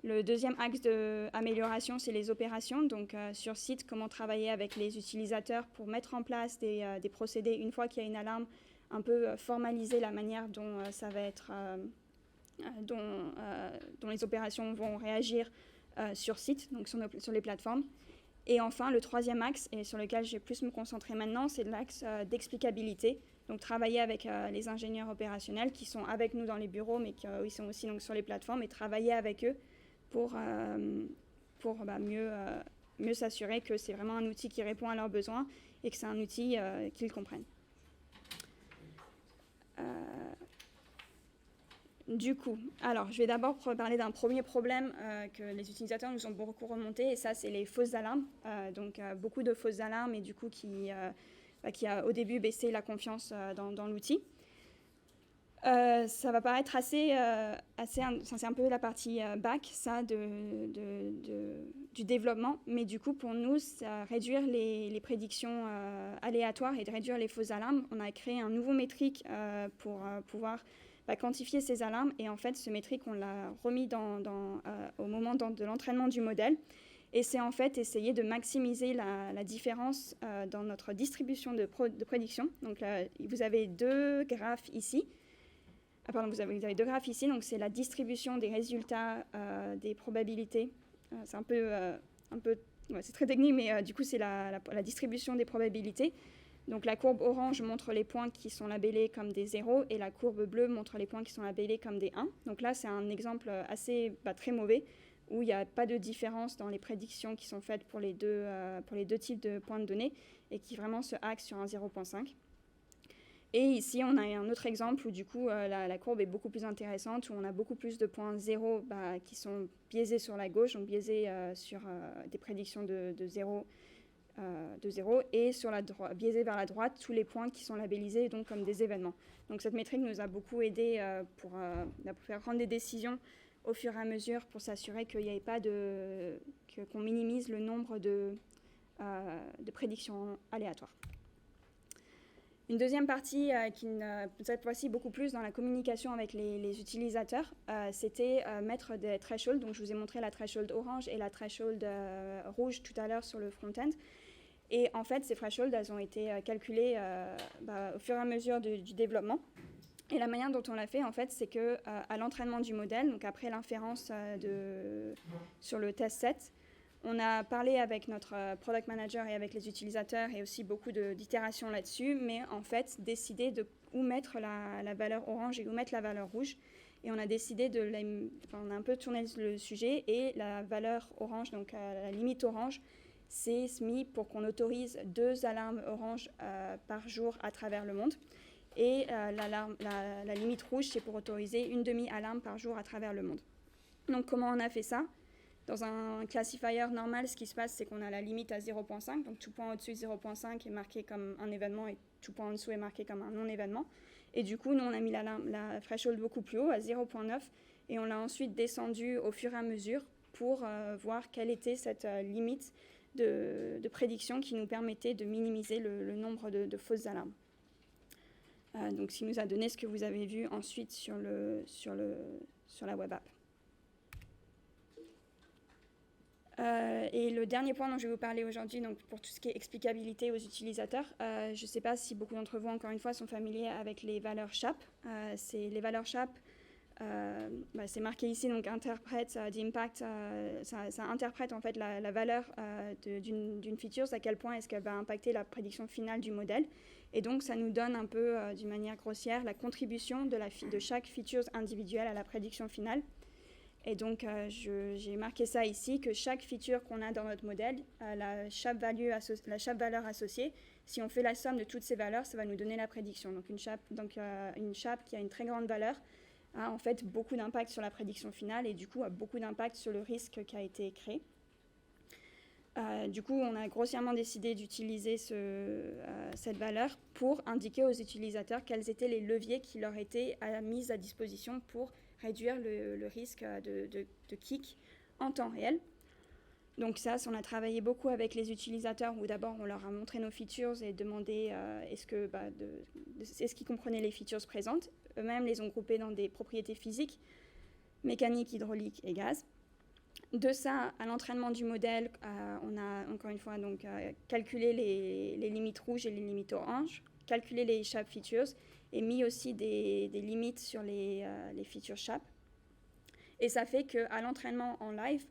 Le deuxième axe d'amélioration, c'est les opérations. Donc, sur site, comment travailler avec les utilisateurs pour mettre en place des procédés une fois qu'il y a une alarme, un peu formaliser la manière dont ça va être, dont les opérations vont réagir sur site, donc sur les plateformes. Et enfin, le troisième axe, et sur lequel je vais plus me concentrer maintenant, c'est l'axe d'explicabilité. Donc, travailler avec les ingénieurs opérationnels qui sont avec nous dans les bureaux, mais qui ils sont aussi donc, sur les plateformes, et travailler avec eux pour mieux s'assurer que c'est vraiment un outil qui répond à leurs besoins et que c'est un outil qu'ils comprennent. Du coup, alors je vais d'abord parler d'un premier problème que les utilisateurs nous ont beaucoup remonté, et ça c'est les fausses alarmes. Donc beaucoup de fausses alarmes, et du coup qui a au début baissé la confiance dans l'outil. Ça va paraître c'est un peu la partie back, ça, du développement, mais du coup, pour nous, ça réduire les prédictions aléatoires et de réduire les fausses alarmes. On a créé un nouveau métrique pour pouvoir quantifier ces alarmes, et en fait, ce métrique, on l'a remis au moment de l'entraînement du modèle, et c'est en fait essayer de maximiser la différence dans notre distribution de prédiction. Donc là, vous avez deux graphes ici. Vous avez deux graphes ici, donc c'est la distribution des résultats des probabilités. C'est un peu c'est très technique, mais du coup c'est la distribution des probabilités. Donc la courbe orange montre les points qui sont labellés comme des 0, et la courbe bleue montre les points qui sont labellés comme des 1. Donc là c'est un exemple très mauvais, où il n'y a pas de différence dans les prédictions qui sont faites pour les deux types de points de données, et qui vraiment se axent sur un 0,5. Et ici, on a un autre exemple où du coup, la courbe est beaucoup plus intéressante, où on a beaucoup plus de points 0 qui sont biaisés sur la gauche, donc biaisés sur des prédictions de 0, et sur biaisés vers la droite, tous les points qui sont labellisés donc, comme des événements. Donc cette métrique nous a beaucoup aidé pour faire prendre des décisions au fur et à mesure, pour s'assurer qu'il n'y avait pas qu'on minimise le nombre de prédictions aléatoires. Une deuxième partie qui, cette fois-ci, beaucoup plus dans la communication avec les utilisateurs, c'était mettre des thresholds. Donc, je vous ai montré la threshold orange et la threshold rouge tout à l'heure sur le front-end. Et en fait, ces thresholds, elles ont été calculées au fur et à mesure du développement. Et la manière dont on l'a fait, en fait, c'est qu'à l'entraînement du modèle, donc après l'inférence sur le test set, on a parlé avec notre product manager et avec les utilisateurs, et aussi beaucoup d'itérations là-dessus, mais en fait, décider de où mettre la valeur orange et où mettre la valeur rouge. Et on a décidé on a un peu tourné le sujet, et la valeur orange, donc la limite orange, c'est mis pour qu'on autorise 2 alarmes orange par jour à travers le monde. Et la limite rouge, c'est pour autoriser une demi-alarme par jour à travers le monde. Donc comment on a fait ça ? Dans un classifier normal, ce qui se passe, c'est qu'on a la limite à 0,5. Donc tout point au-dessus de 0,5 est marqué comme un événement, et tout point en dessous est marqué comme un non-événement. Et du coup, nous, on a mis la threshold beaucoup plus haut, à 0,9. Et on l'a ensuite descendu au fur et à mesure pour voir quelle était cette limite de prédiction qui nous permettait de minimiser le nombre de fausses alarmes. Donc, ce qui nous a donné ce que vous avez vu ensuite sur la web app. Et le dernier point dont je vais vous parler aujourd'hui, donc pour tout ce qui est explicabilité aux utilisateurs, je ne sais pas si beaucoup d'entre vous, encore une fois, sont familiers avec les valeurs SHAP. Les valeurs SHAP, c'est marqué ici, donc interprète d'impact, ça interprète en fait la valeur d'une feature, à quel point est-ce qu'elle va impacter la prédiction finale du modèle. Et donc, ça nous donne un peu, d'une manière grossière, la contribution de chaque feature individuelle à la prédiction finale. Et donc, j'ai marqué ça ici, que chaque feature qu'on a dans notre modèle, la SHAP valeur associée, si on fait la somme de toutes ces valeurs, ça va nous donner la prédiction. Donc, une SHAP qui a une très grande valeur a en fait beaucoup d'impact sur la prédiction finale, et du coup a beaucoup d'impact sur le risque qui a été créé. Du coup, on a grossièrement décidé d'utiliser cette valeur pour indiquer aux utilisateurs quels étaient les leviers qui leur étaient mis à disposition pour réduire le risque de kick en temps réel. Donc ça, on a travaillé beaucoup avec les utilisateurs où d'abord on leur a montré nos features et demandé est-ce qu'ils comprenaient les features présentes. Eux-mêmes les ont groupés dans des propriétés physiques, mécaniques, hydrauliques et gaz. De ça, à l'entraînement du modèle, on a encore une fois donc, calculé les limites rouges et les limites oranges, calculé les SHAP features et mis aussi des limites sur les features SHAP. Et ça fait qu'à l'entraînement en live,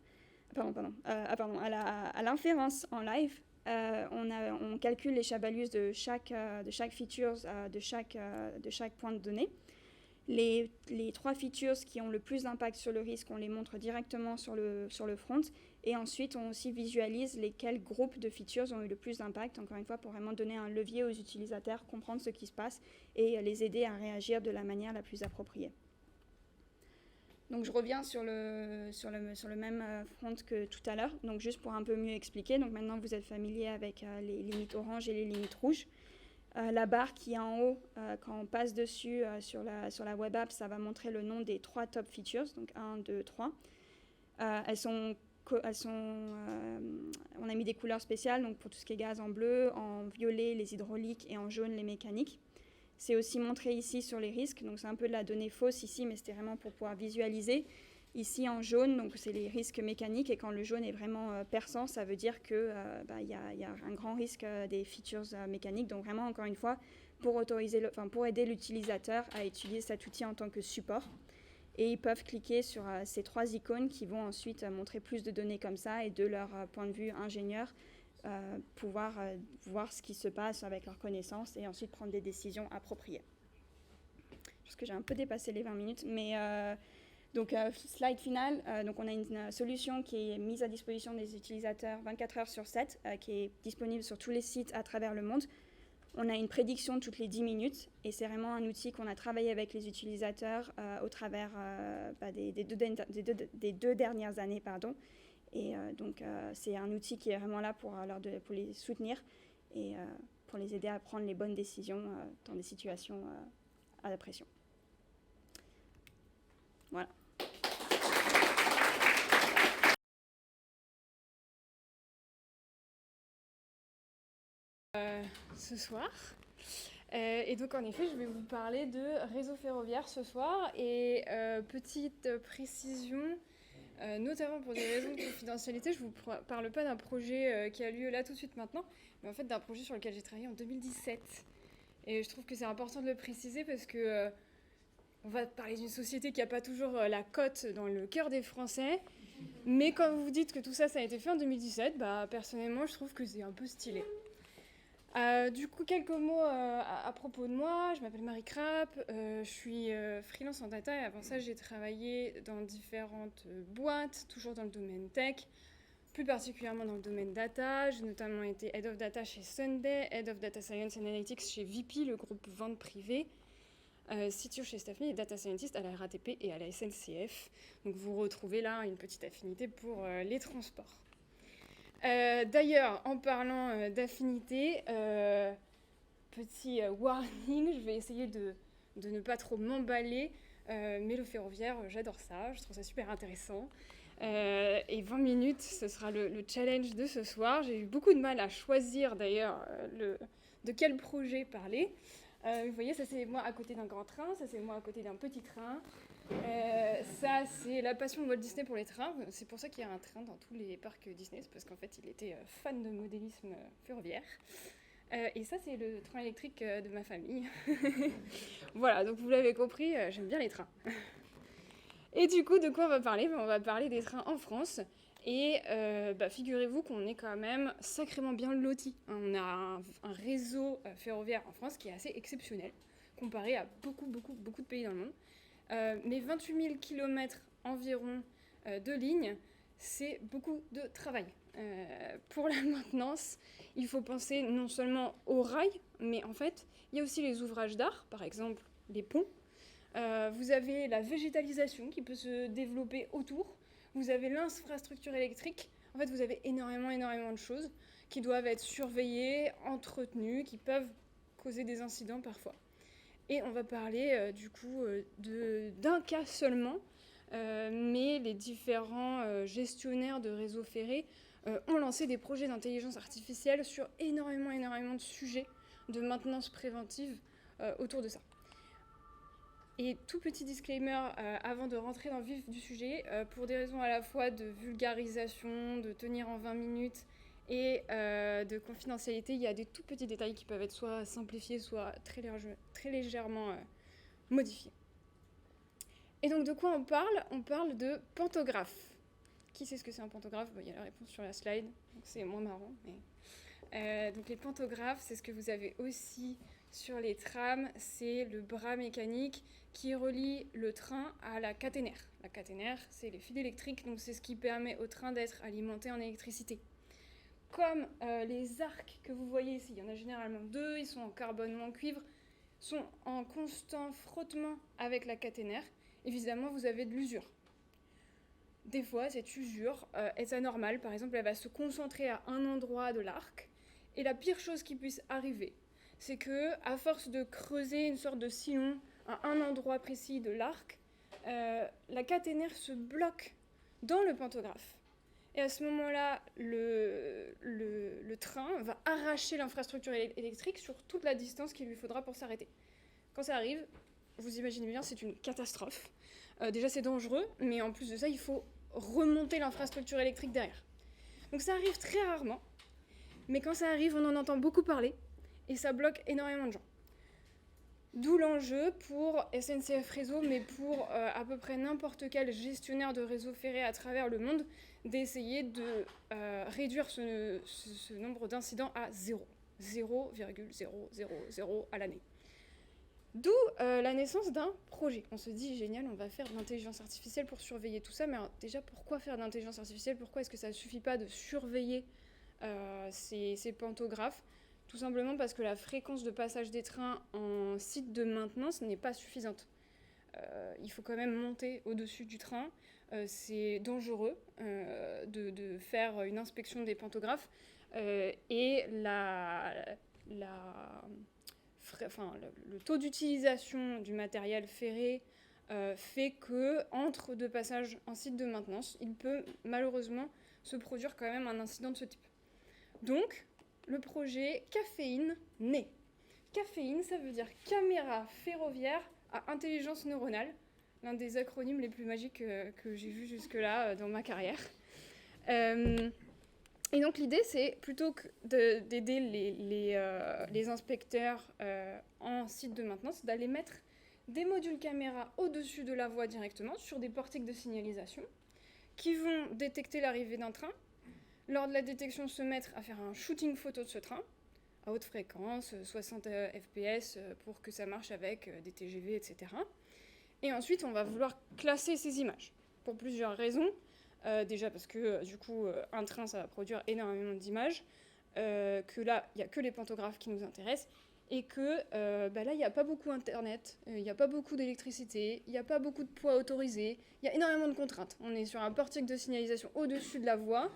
à l'inférence en live, on calcule les SHAP values de chaque feature, de chaque point de données. Les 3 features qui ont le plus d'impact sur le risque, on les montre directement sur le front. Et ensuite, on aussi visualise quels groupes de features ont eu le plus d'impact, encore une fois, pour vraiment donner un levier aux utilisateurs, comprendre ce qui se passe et les aider à réagir de la manière la plus appropriée. Donc je reviens sur le même front que tout à l'heure, donc juste pour un peu mieux expliquer. Donc maintenant, vous êtes familier avec les limites oranges et les limites rouges. La barre qui est en haut, quand on passe dessus sur la web app, ça va montrer le nom des 3 top features, donc 1, 2, 3. On a mis des couleurs spéciales, donc pour tout ce qui est gaz en bleu, en violet les hydrauliques et en jaune les mécaniques. C'est aussi montré ici sur les risques, donc c'est un peu de la donnée fausse ici, mais c'était vraiment pour pouvoir visualiser. Ici en jaune, donc c'est les risques mécaniques, et quand le jaune est vraiment perçant, ça veut dire qu'il y a un grand risque des features mécaniques. Donc vraiment, encore une fois, pour aider l'utilisateur à utiliser cet outil en tant que support. Et ils peuvent cliquer sur ces 3 icônes qui vont ensuite montrer plus de données comme ça, et de leur point de vue ingénieur, pouvoir voir ce qui se passe avec leurs connaissances et ensuite prendre des décisions appropriées. Je pense que j'ai un peu dépassé les 20 minutes, mais... Donc, slide final, donc on a une solution qui est mise à disposition des utilisateurs 24 heures sur 7, qui est disponible sur tous les sites à travers le monde. On a une prédiction toutes les 10 minutes, et c'est vraiment un outil qu'on a travaillé avec les utilisateurs au travers des 2 dernières années. Et donc, c'est un outil qui est vraiment là pour les soutenir et pour les aider à prendre les bonnes décisions dans des situations à la pression. Voilà. Ce soir. Et donc en effet, je vais vous parler de réseau ferroviaire ce soir. Et petite précision, notamment pour des raisons de confidentialité, je ne vous parle pas d'un projet qui a lieu là tout de suite maintenant, mais en fait d'un projet sur lequel j'ai travaillé en 2017. Et je trouve que c'est important de le préciser parce que on va parler d'une société qui n'a pas toujours la cote dans le cœur des Français. Mais quand vous dites que tout ça, ça a été fait en 2017, personnellement, je trouve que c'est un peu stylé. Du coup, quelques mots à propos de moi. Je m'appelle Marie Krapp, je suis freelance en data et avant ça, j'ai travaillé dans différentes boîtes, toujours dans le domaine tech, plus particulièrement dans le domaine data. J'ai notamment été Head of Data chez Sunday, Head of Data Science Analytics chez VP, le groupe vente privée, CTO chez Staffme et Data Scientist à la RATP et à la SNCF. Donc vous retrouvez là une petite affinité pour les transports. D'ailleurs, en parlant d'affinité, petit warning, je vais essayer de ne pas trop m'emballer, mais le ferroviaire, j'adore ça, je trouve ça super intéressant. Et 20 minutes, ce sera le challenge de ce soir. J'ai eu beaucoup de mal à choisir d'ailleurs de quel projet parler. Vous voyez, ça c'est moi à côté d'un grand train, ça c'est moi à côté d'un petit train. Ça, c'est la passion de Walt Disney pour les trains. C'est pour ça qu'il y a un train dans tous les parcs Disney, c'est parce qu'en fait, il était fan de modélisme ferroviaire. Et ça, c'est le train électrique de ma famille. Voilà, donc vous l'avez compris, j'aime bien les trains. Et du coup, de quoi on va parler ? On va parler des trains en France. Et figurez-vous qu'on est quand même sacrément bien lotis. On a un réseau ferroviaire en France qui est assez exceptionnel, comparé à beaucoup de pays dans le monde. Mais 28 000 km environ de lignes, c'est beaucoup de travail. Pour la maintenance, il faut penser non seulement aux rails, mais en fait, il y a aussi les ouvrages d'art, par exemple les ponts. Vous avez la végétalisation qui peut se développer autour. Vous avez l'infrastructure électrique. En fait, vous avez énormément de choses qui doivent être surveillées, entretenues, qui peuvent causer des incidents parfois. Et on va parler du coup d'un cas seulement, mais les différents gestionnaires de réseaux ferrés ont lancé des projets d'intelligence artificielle sur énormément de sujets de maintenance préventive autour de ça. Et tout petit disclaimer avant de rentrer dans le vif du sujet, pour des raisons à la fois de vulgarisation, de tenir en 20 minutes et de confidentialité, il y a des tout petits détails qui peuvent être soit simplifiés, soit très légèrement modifiés. Et donc de quoi on parle? On parle de pantographe. Qui sait ce que c'est un pantographe? Il y a la réponse sur la slide, donc c'est moins marrant. Mais... donc les pantographes, c'est ce que vous avez aussi sur les trams, c'est le bras mécanique qui relie le train à la caténaire. La caténaire, c'est les fils électriques, donc c'est ce qui permet au train d'être alimenté en électricité. Comme les arcs que vous voyez ici, il y en a généralement 2, ils sont en carbone ou en cuivre, sont en constant frottement avec la caténaire. Évidemment, vous avez de l'usure. Des fois, cette usure est anormale. Par exemple, elle va se concentrer à un endroit de l'arc. Et la pire chose qui puisse arriver, c'est que, à force de creuser une sorte de sillon à un endroit précis de l'arc, la caténaire se bloque dans le pantographe. Et à ce moment-là, le train va arracher l'infrastructure électrique sur toute la distance qu'il lui faudra pour s'arrêter. Quand ça arrive, vous imaginez bien, c'est une catastrophe. Déjà, c'est dangereux, mais en plus de ça, il faut remonter l'infrastructure électrique derrière. Donc ça arrive très rarement, mais quand ça arrive, on en entend beaucoup parler, et ça bloque énormément de gens. D'où l'enjeu pour SNCF Réseau, mais pour à peu près n'importe quel gestionnaire de réseau ferré à travers le monde, d'essayer de réduire ce nombre d'incidents à 0. 0,000 à l'année. D'où la naissance d'un projet. On se dit, génial, on va faire de l'intelligence artificielle pour surveiller tout ça, mais alors, déjà, pourquoi faire de l'intelligence artificielle? Pourquoi est-ce que ça ne suffit pas de surveiller ces pantographes? Tout simplement parce que la fréquence de passage des trains en site de maintenance n'est pas suffisante. Il faut quand même monter au-dessus du train. C'est dangereux de faire une inspection des pantographes. Et le taux d'utilisation du matériel ferré fait que, entre deux passages en site de maintenance, il peut malheureusement se produire quand même un incident de ce type. Donc, le projet Caféine naît. Caféine, ça veut dire caméra ferroviaire à intelligence neuronale, l'un des acronymes les plus magiques que j'ai vus jusque-là dans ma carrière. Et donc l'idée, c'est plutôt que d'aider les inspecteurs en site de maintenance, d'aller mettre des modules caméra au-dessus de la voie directement, sur des portiques de signalisation, qui vont détecter l'arrivée d'un train. Lors de la détection, se mettre à faire un shooting photo de ce train, à haute fréquence, 60 fps pour que ça marche avec des TGV, etc. Et ensuite, on va vouloir classer ces images, pour plusieurs raisons. Déjà parce que, du coup, un train, ça va produire énormément d'images, que là, il n'y a que les pantographes qui nous intéressent, et que là, il n'y a pas beaucoup Internet, il n'y a pas beaucoup d'électricité, il n'y a pas beaucoup de poids autorisé, il y a énormément de contraintes. On est sur un portique de signalisation au-dessus de la voie,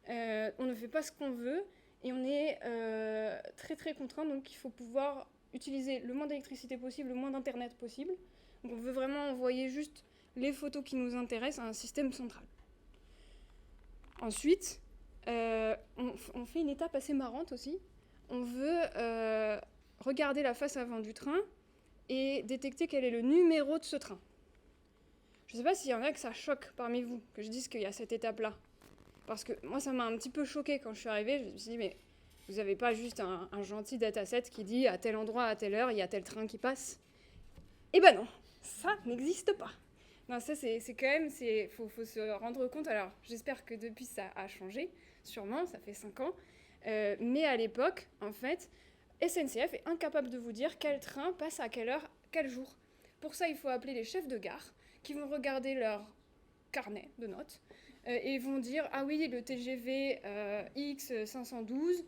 on ne fait pas ce qu'on veut, et on est très très contraint, donc il faut pouvoir utiliser le moins d'électricité possible, le moins d'internet possible. Donc on veut vraiment envoyer juste les photos qui nous intéressent à un système central. Ensuite, on fait une étape assez marrante aussi. On veut regarder la face avant du train et détecter quel est le numéro de ce train. Je ne sais pas s'il y en a que ça choque parmi vous, que je dise qu'il y a cette étape-là. Parce que moi, ça m'a un petit peu choquée quand je suis arrivée. Je me suis dit, mais vous n'avez pas juste un gentil dataset qui dit à tel endroit, à telle heure, il y a tel train qui passe. Eh ben non, ça n'existe pas. Non, ça, c'est quand même, faut se rendre compte. Alors, j'espère que depuis, ça a changé. Sûrement, ça fait 5 ans. Mais à l'époque, en fait, SNCF est incapable de vous dire quel train passe à quelle heure, quel jour. Pour ça, il faut appeler les chefs de gare qui vont regarder leur carnet de notes et vont dire « Ah oui, le TGV X512,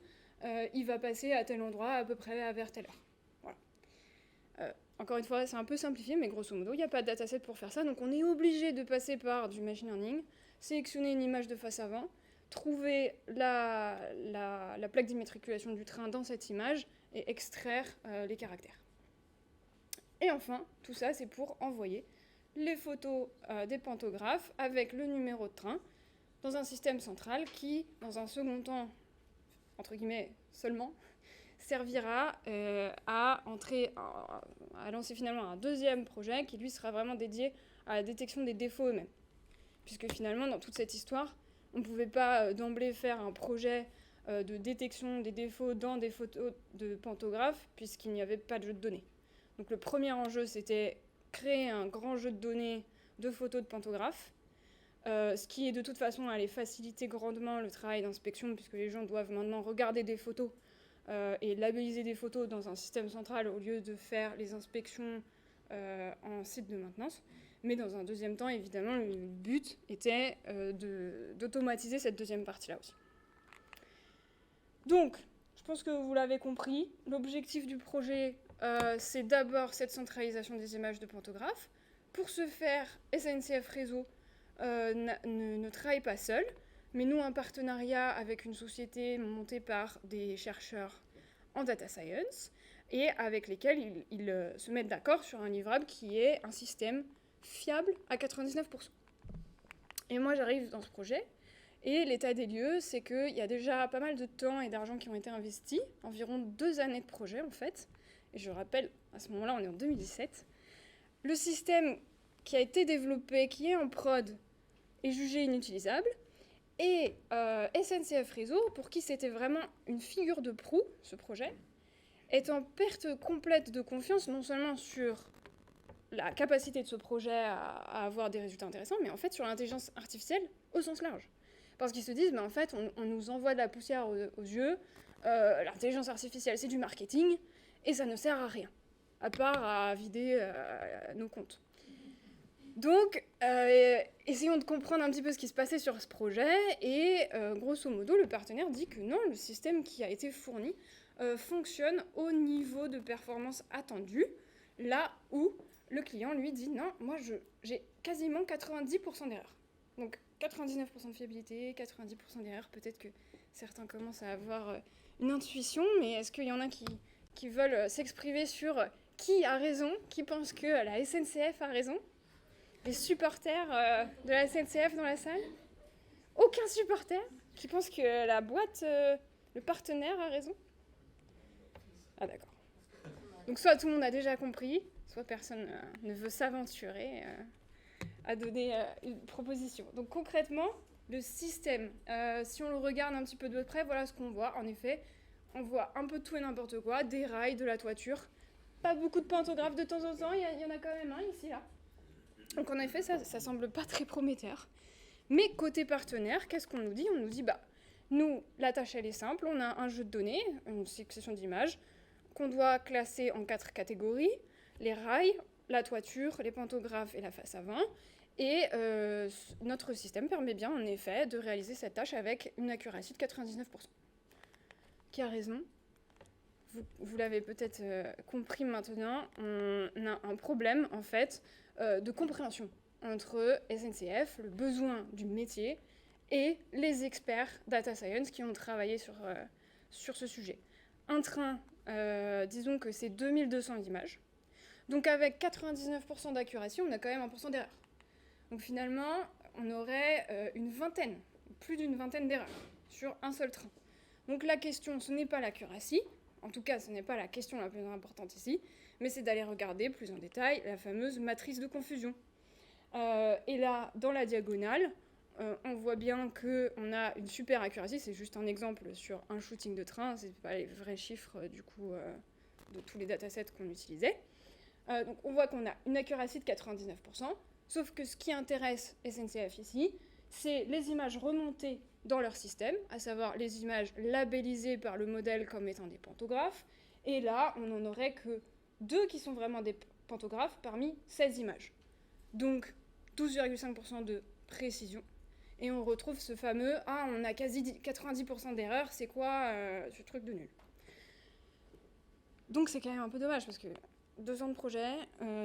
il va passer à tel endroit à peu près vers telle heure. » Voilà. Encore une fois, c'est un peu simplifié, mais grosso modo, il n'y a pas de dataset pour faire ça. Donc on est obligé de passer par du machine learning, sélectionner une image de face avant, trouver la plaque d'immatriculation du train dans cette image et extraire les caractères. Et enfin, tout ça, c'est pour envoyer les photos des pantographes avec le numéro de train dans un système central qui, dans un second temps, entre guillemets seulement, servira à lancer finalement un deuxième projet qui lui sera vraiment dédié à la détection des défauts eux-mêmes. Puisque finalement, dans toute cette histoire, on ne pouvait pas d'emblée faire un projet de détection des défauts dans des photos de pantographes, puisqu'il n'y avait pas de jeu de données. Donc le premier enjeu, c'était créer un grand jeu de données de photos de pantographes, ce qui de toute façon allait faciliter grandement le travail d'inspection, puisque les gens doivent maintenant regarder des photos et labelliser des photos dans un système central au lieu de faire les inspections en site de maintenance. Mais dans un deuxième temps, évidemment, le but était d'automatiser cette deuxième partie-là aussi. Donc, je pense que vous l'avez compris, l'objectif du projet, c'est d'abord cette centralisation des images de pantographes. Pour ce faire, SNCF Réseau ne travaille pas seul, mais nous, en partenariat avec une société montée par des chercheurs en data science, et avec lesquels ils se mettent d'accord sur un livrable qui est un système fiable à 99%. Et moi, j'arrive dans ce projet, et l'état des lieux, c'est qu'il y a déjà pas mal de temps et d'argent qui ont été investis, environ 2 années de projet, en fait. Et je rappelle, à ce moment-là, on est en 2017. Le système qui a été développé, qui est en prod, est jugé inutilisable. Et SNCF Réseau, pour qui c'était vraiment une figure de proue, ce projet, est en perte complète de confiance, non seulement sur la capacité de ce projet à avoir des résultats intéressants, mais en fait sur l'intelligence artificielle au sens large. Parce qu'ils se disent, mais en fait, on nous envoie de la poussière aux yeux, l'intelligence artificielle, c'est du marketing, et ça ne sert à rien, à part à vider nos comptes. Donc, essayons de comprendre un petit peu ce qui se passait sur ce projet, et grosso modo, le partenaire dit que non, le système qui a été fourni fonctionne au niveau de performance attendu, là où le client lui dit non, moi j'ai quasiment 90% d'erreurs. Donc 99% de fiabilité, 90% d'erreurs, peut-être que certains commencent à avoir une intuition, mais est-ce qu'il y en a qui veulent s'exprimer sur qui a raison, qui pense que la SNCF a raison? Les supporters de la SNCF dans la salle? Aucun supporter qui pense que la boîte, le partenaire a raison? Ah d'accord. Donc soit tout le monde a déjà compris, soit personne ne veut s'aventurer à donner une proposition. Donc concrètement, le système, si on le regarde un petit peu de près, voilà ce qu'on voit. En effet, on voit un peu tout et n'importe quoi, des rails, de la toiture, pas beaucoup de pantographes de temps en temps, il y en a quand même un ici, là. Donc en effet, ça semble pas très prometteur. Mais côté partenaire, qu'est-ce qu'on nous dit? On nous dit, nous, la tâche, elle est simple, on a un jeu de données, une succession d'images, qu'on doit classer en 4 catégories, les rails, la toiture, les pantographes et la face avant. Et notre système permet bien, en effet, de réaliser cette tâche avec une accuracy de 99%. Qui a raison? Vous l'avez peut-être compris maintenant, on a un problème, en fait, de compréhension entre SNCF, le besoin du métier, et les experts data science qui ont travaillé sur ce sujet. Un train, disons que c'est 2200 images. Donc avec 99% d'accuracy, on a quand même 1% d'erreur. Donc finalement, on aurait plus d'une vingtaine d'erreurs sur un seul train. Donc la question, ce n'est pas l'accuracy, en tout cas ce n'est pas la question la plus importante ici, mais c'est d'aller regarder plus en détail la fameuse matrice de confusion. Et là, dans la diagonale, on voit bien qu'on a une super accuracy, c'est juste un exemple sur un shooting de train, c'est pas les vrais chiffres du coup de tous les datasets qu'on utilisait. Donc on voit qu'on a une accuracy de 99%, sauf que ce qui intéresse SNCF ici, c'est les images remontées dans leur système, à savoir les images labellisées par le modèle comme étant des pantographes, et là on n'en aurait que 2 qui sont vraiment des pantographes parmi 16 images. Donc 12,5% de précision. Et on retrouve ce fameux « Ah, on a quasi 90% d'erreurs, c'est quoi ce truc de nul ?» Donc c'est quand même un peu dommage, parce que 2 ans de projet,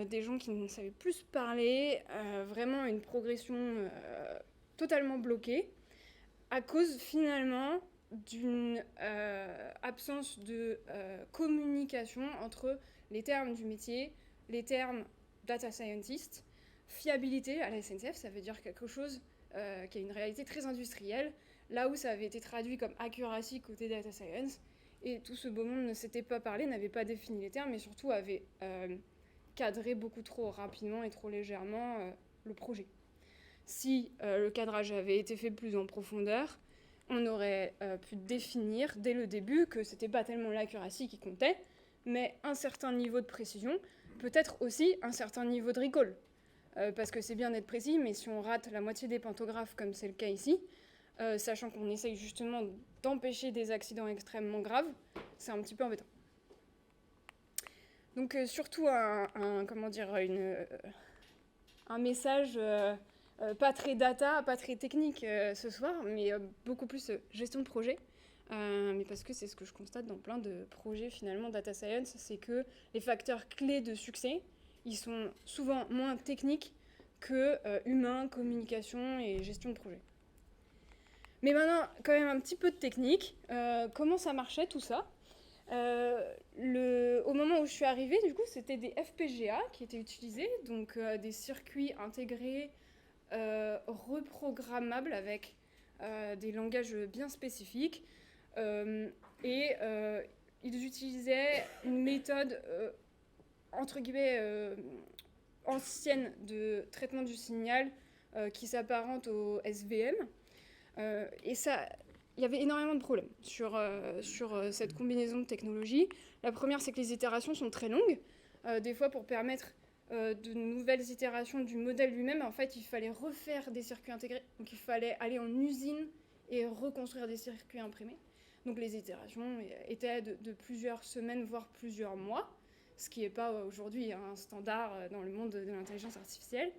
des gens qui ne savaient plus parler, vraiment une progression totalement bloquée, à cause finalement d'une absence de communication entre les termes du métier, les termes data scientist, fiabilité à la SNCF, ça veut dire quelque chose qui a une réalité très industrielle, là où ça avait été traduit comme accuracy côté data science, et tout ce beau monde ne s'était pas parlé, n'avait pas défini les termes, mais surtout avait cadré beaucoup trop rapidement et trop légèrement le projet. Si le cadrage avait été fait plus en profondeur, on aurait pu définir dès le début que c'était pas tellement l'accuracy qui comptait, mais un certain niveau de précision, peut-être aussi un certain niveau de recall. Parce que c'est bien d'être précis, mais si on rate la moitié des pantographes, comme c'est le cas ici, sachant qu'on essaye justement d'empêcher des accidents extrêmement graves, c'est un petit peu embêtant. Donc surtout un message pas très data, pas très technique ce soir, mais beaucoup plus gestion de projet. Mais parce que c'est ce que je constate dans plein de projets finalement data science, c'est que les facteurs clés de succès, ils sont souvent moins techniques que humains, communication et gestion de projet. Mais maintenant, quand même un petit peu de technique. Comment ça marchait tout ça ? Au moment où je suis arrivée, du coup, c'était des FPGA qui étaient utilisés, donc des circuits intégrés reprogrammables avec des langages bien spécifiques. Et ils utilisaient une méthode entre guillemets ancienne de traitement du signal qui s'apparente au SVM. Et ça, il y avait énormément de problèmes sur cette combinaison de technologies. La première, c'est que les itérations sont très longues. Des fois, pour permettre de nouvelles itérations du modèle lui-même, en fait, il fallait refaire des circuits intégrés. Donc, il fallait aller en usine et reconstruire des circuits imprimés. Donc, les itérations étaient de plusieurs semaines, voire plusieurs mois, ce qui n'est pas aujourd'hui un standard dans le monde de l'intelligence artificielle.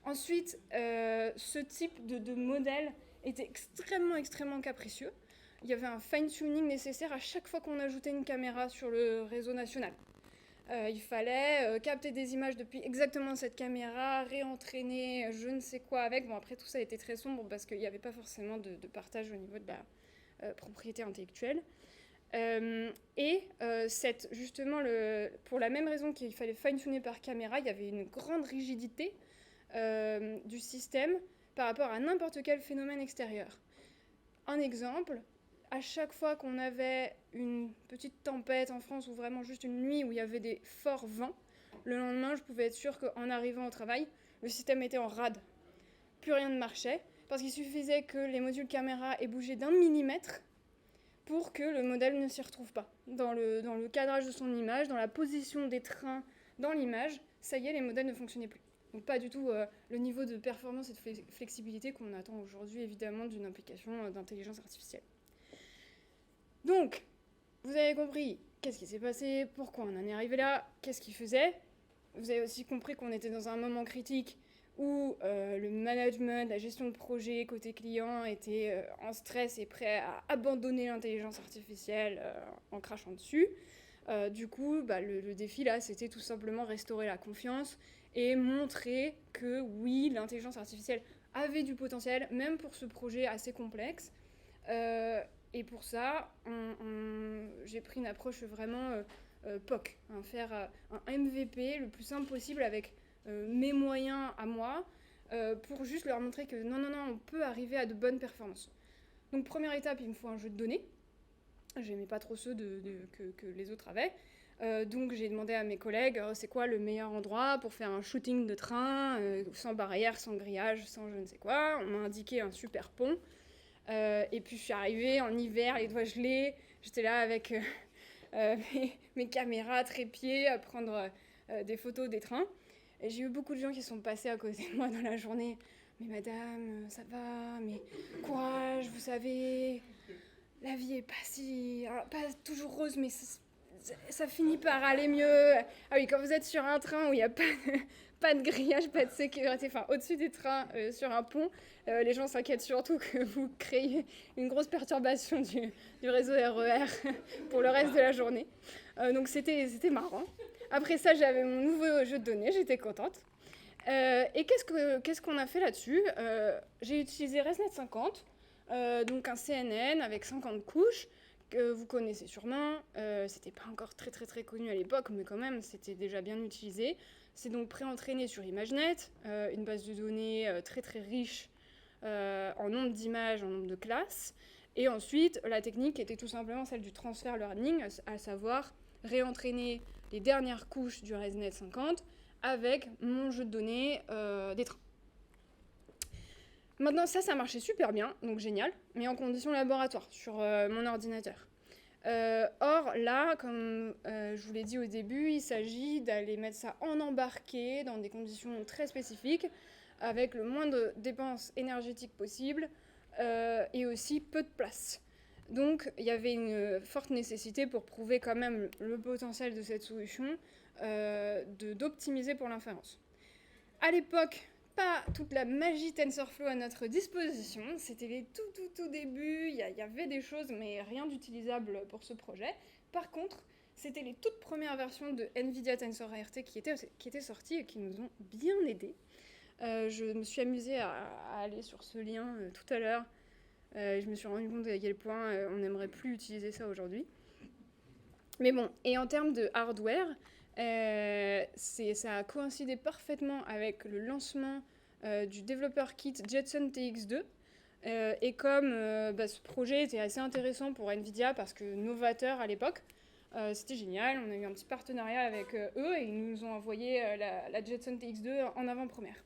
Ensuite, ce type de modèle était extrêmement capricieux. Il y avait un fine-tuning nécessaire à chaque fois qu'on ajoutait une caméra sur le réseau national. Il fallait capter des images depuis exactement cette caméra, réentraîner je ne sais quoi avec. Bon, après, tout ça était très sombre parce qu'il n'y avait pas forcément de partage au niveau de la propriété intellectuelle. Justement, pour la même raison qu'il fallait fine-tuner par caméra, il y avait une grande rigidité du système par rapport à n'importe quel phénomène extérieur. Un exemple, à chaque fois qu'on avait une petite tempête en France ou vraiment juste une nuit où il y avait des forts vents, le lendemain, je pouvais être sûre qu'en arrivant au travail, le système était en rade. Plus rien ne marchait, parce qu'il suffisait que les modules caméra aient bougé d'1 millimètre pour que le modèle ne s'y retrouve pas. Dans le cadrage de son image, dans la position des trains dans l'image, ça y est, les modèles ne fonctionnaient plus. Donc pas du tout le niveau de performance et de flexibilité qu'on attend aujourd'hui, évidemment, d'une application d'intelligence artificielle. Donc, vous avez compris qu'est-ce qui s'est passé, pourquoi on en est arrivé là, qu'est-ce qu'il faisait. Vous avez aussi compris qu'on était dans un moment critique où le management, la gestion de projet côté client était en stress et prêt à abandonner l'intelligence artificielle en crachant dessus. Du coup, le défi là, c'était tout simplement restaurer la confiance et montrer que oui, l'intelligence artificielle avait du potentiel, même pour ce projet assez complexe. Et pour ça, j'ai pris une approche vraiment POC, faire un MVP le plus simple possible avec mes moyens à moi, pour juste leur montrer que non, on peut arriver à de bonnes performances. Donc première étape, il me faut un jeu de données. J'aimais pas trop ceux que les autres avaient. Donc j'ai demandé à mes collègues c'est quoi le meilleur endroit pour faire un shooting de train, sans barrière, sans grillage, sans je ne sais quoi. On m'a indiqué un super pont. Et puis je suis arrivée en hiver, les doigts gelés. J'étais là avec mes caméras trépieds à prendre des photos des trains. Et j'ai eu beaucoup de gens qui sont passés à côté de moi dans la journée. Mais madame, ça va, mais courage, vous savez, la vie est pas toujours rose, mais ça finit par aller mieux. Ah oui, quand vous êtes sur un train où il n'y a pas de grillage, pas de sécurité, enfin au-dessus des trains, sur un pont, les gens s'inquiètent surtout que vous créez une grosse perturbation du réseau RER pour le reste de la journée. Donc c'était marrant. Après ça, j'avais mon nouveau jeu de données, j'étais contente. Et qu'est-ce qu'on a fait là-dessus ? J'ai utilisé ResNet 50, donc un CNN avec 50 couches, que vous connaissez sûrement. C'était pas encore très connu à l'époque, mais quand même, c'était déjà bien utilisé. C'est donc pré-entraîné sur ImageNet, une base de données très très riche en nombre d'images, en nombre de classes. Et ensuite, la technique était tout simplement celle du transfer learning, à savoir réentraîner les dernières couches du ResNet 50 avec mon jeu de données des trains. Maintenant, ça marchait super bien, donc génial, mais en conditions laboratoires, sur mon ordinateur. Or, là, comme je vous l'ai dit au début, il s'agit d'aller mettre ça en embarqué dans des conditions très spécifiques, avec le moins de dépenses énergétiques possible, et aussi peu de place. Donc, il y avait une forte nécessité pour prouver quand même le potentiel de cette solution, d'optimiser pour l'inférence. À l'époque, pas toute la magie TensorFlow à notre disposition. C'était les tout débuts, il y avait des choses, mais rien d'utilisable pour ce projet. Par contre, c'était les toutes premières versions de NVIDIA TensorRT qui étaient sorties et qui nous ont bien aidés. Je me suis amusée à aller sur ce lien tout à l'heure. Je me suis rendu compte à quel point on n'aimerait plus utiliser ça aujourd'hui. Mais bon, et en termes de hardware, ça a coïncidé parfaitement avec le lancement du développeur kit Jetson TX2. Et comme ce projet était assez intéressant pour NVIDIA parce que novateur à l'époque, c'était génial. On a eu un petit partenariat avec eux et ils nous ont envoyé la Jetson TX2 en avant-première.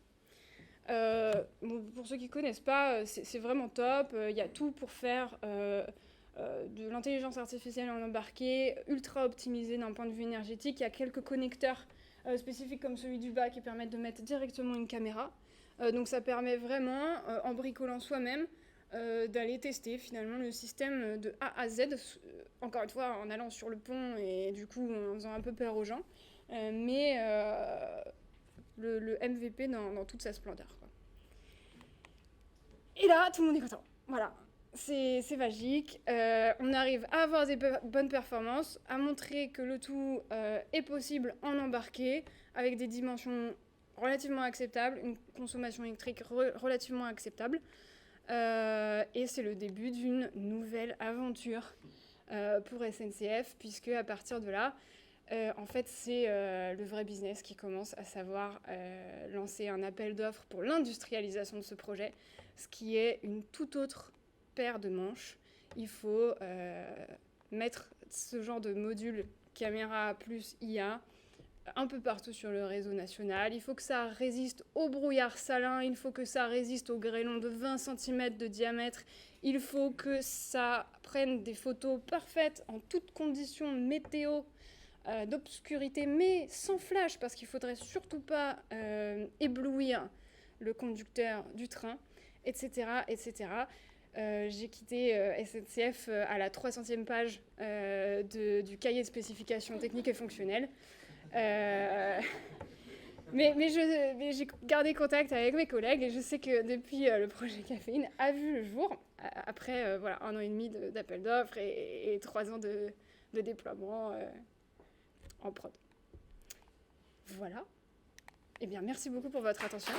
Bon, pour ceux qui ne connaissent pas, c'est vraiment top. Il y a tout pour faire de l'intelligence artificielle en embarqué, ultra optimisé d'un point de vue énergétique. Il y a quelques connecteurs spécifiques comme celui du bas qui permettent de mettre directement une caméra. Donc ça permet vraiment, en bricolant soi-même, d'aller tester finalement le système de A à Z, encore une fois en allant sur le pont et du coup en faisant un peu peur aux gens, mais le MVP dans toute sa splendeur, quoi. Et là, tout le monde est content. Voilà, c'est magique. On arrive à avoir des bonnes performances, à montrer que le tout est possible en embarqué, avec des dimensions relativement acceptables, une consommation électrique relativement acceptable. Et c'est le début d'une nouvelle aventure pour SNCF, puisque à partir de là, en fait, c'est le vrai business qui commence, à savoir lancer un appel d'offres pour l'industrialisation de ce projet, ce qui est une toute autre paire de manches. Il faut mettre ce genre de module caméra plus IA un peu partout sur le réseau national. Il faut que ça résiste au brouillard salin, il faut que ça résiste au grêlon de 20 cm de diamètre, il faut que ça prenne des photos parfaites en toutes conditions météo, d'obscurité, mais sans flash, parce qu'il ne faudrait surtout pas éblouir le conducteur du train, etc. etc. J'ai quitté SNCF à la 300e page du cahier de spécifications techniques et fonctionnelles. Mais j'ai gardé contact avec mes collègues et je sais que depuis le projet Caféine a vu le jour, après voilà, 1 an et demi d'appel d'offres et 3 ans de déploiement en prod. Voilà. Eh bien, merci beaucoup pour votre attention.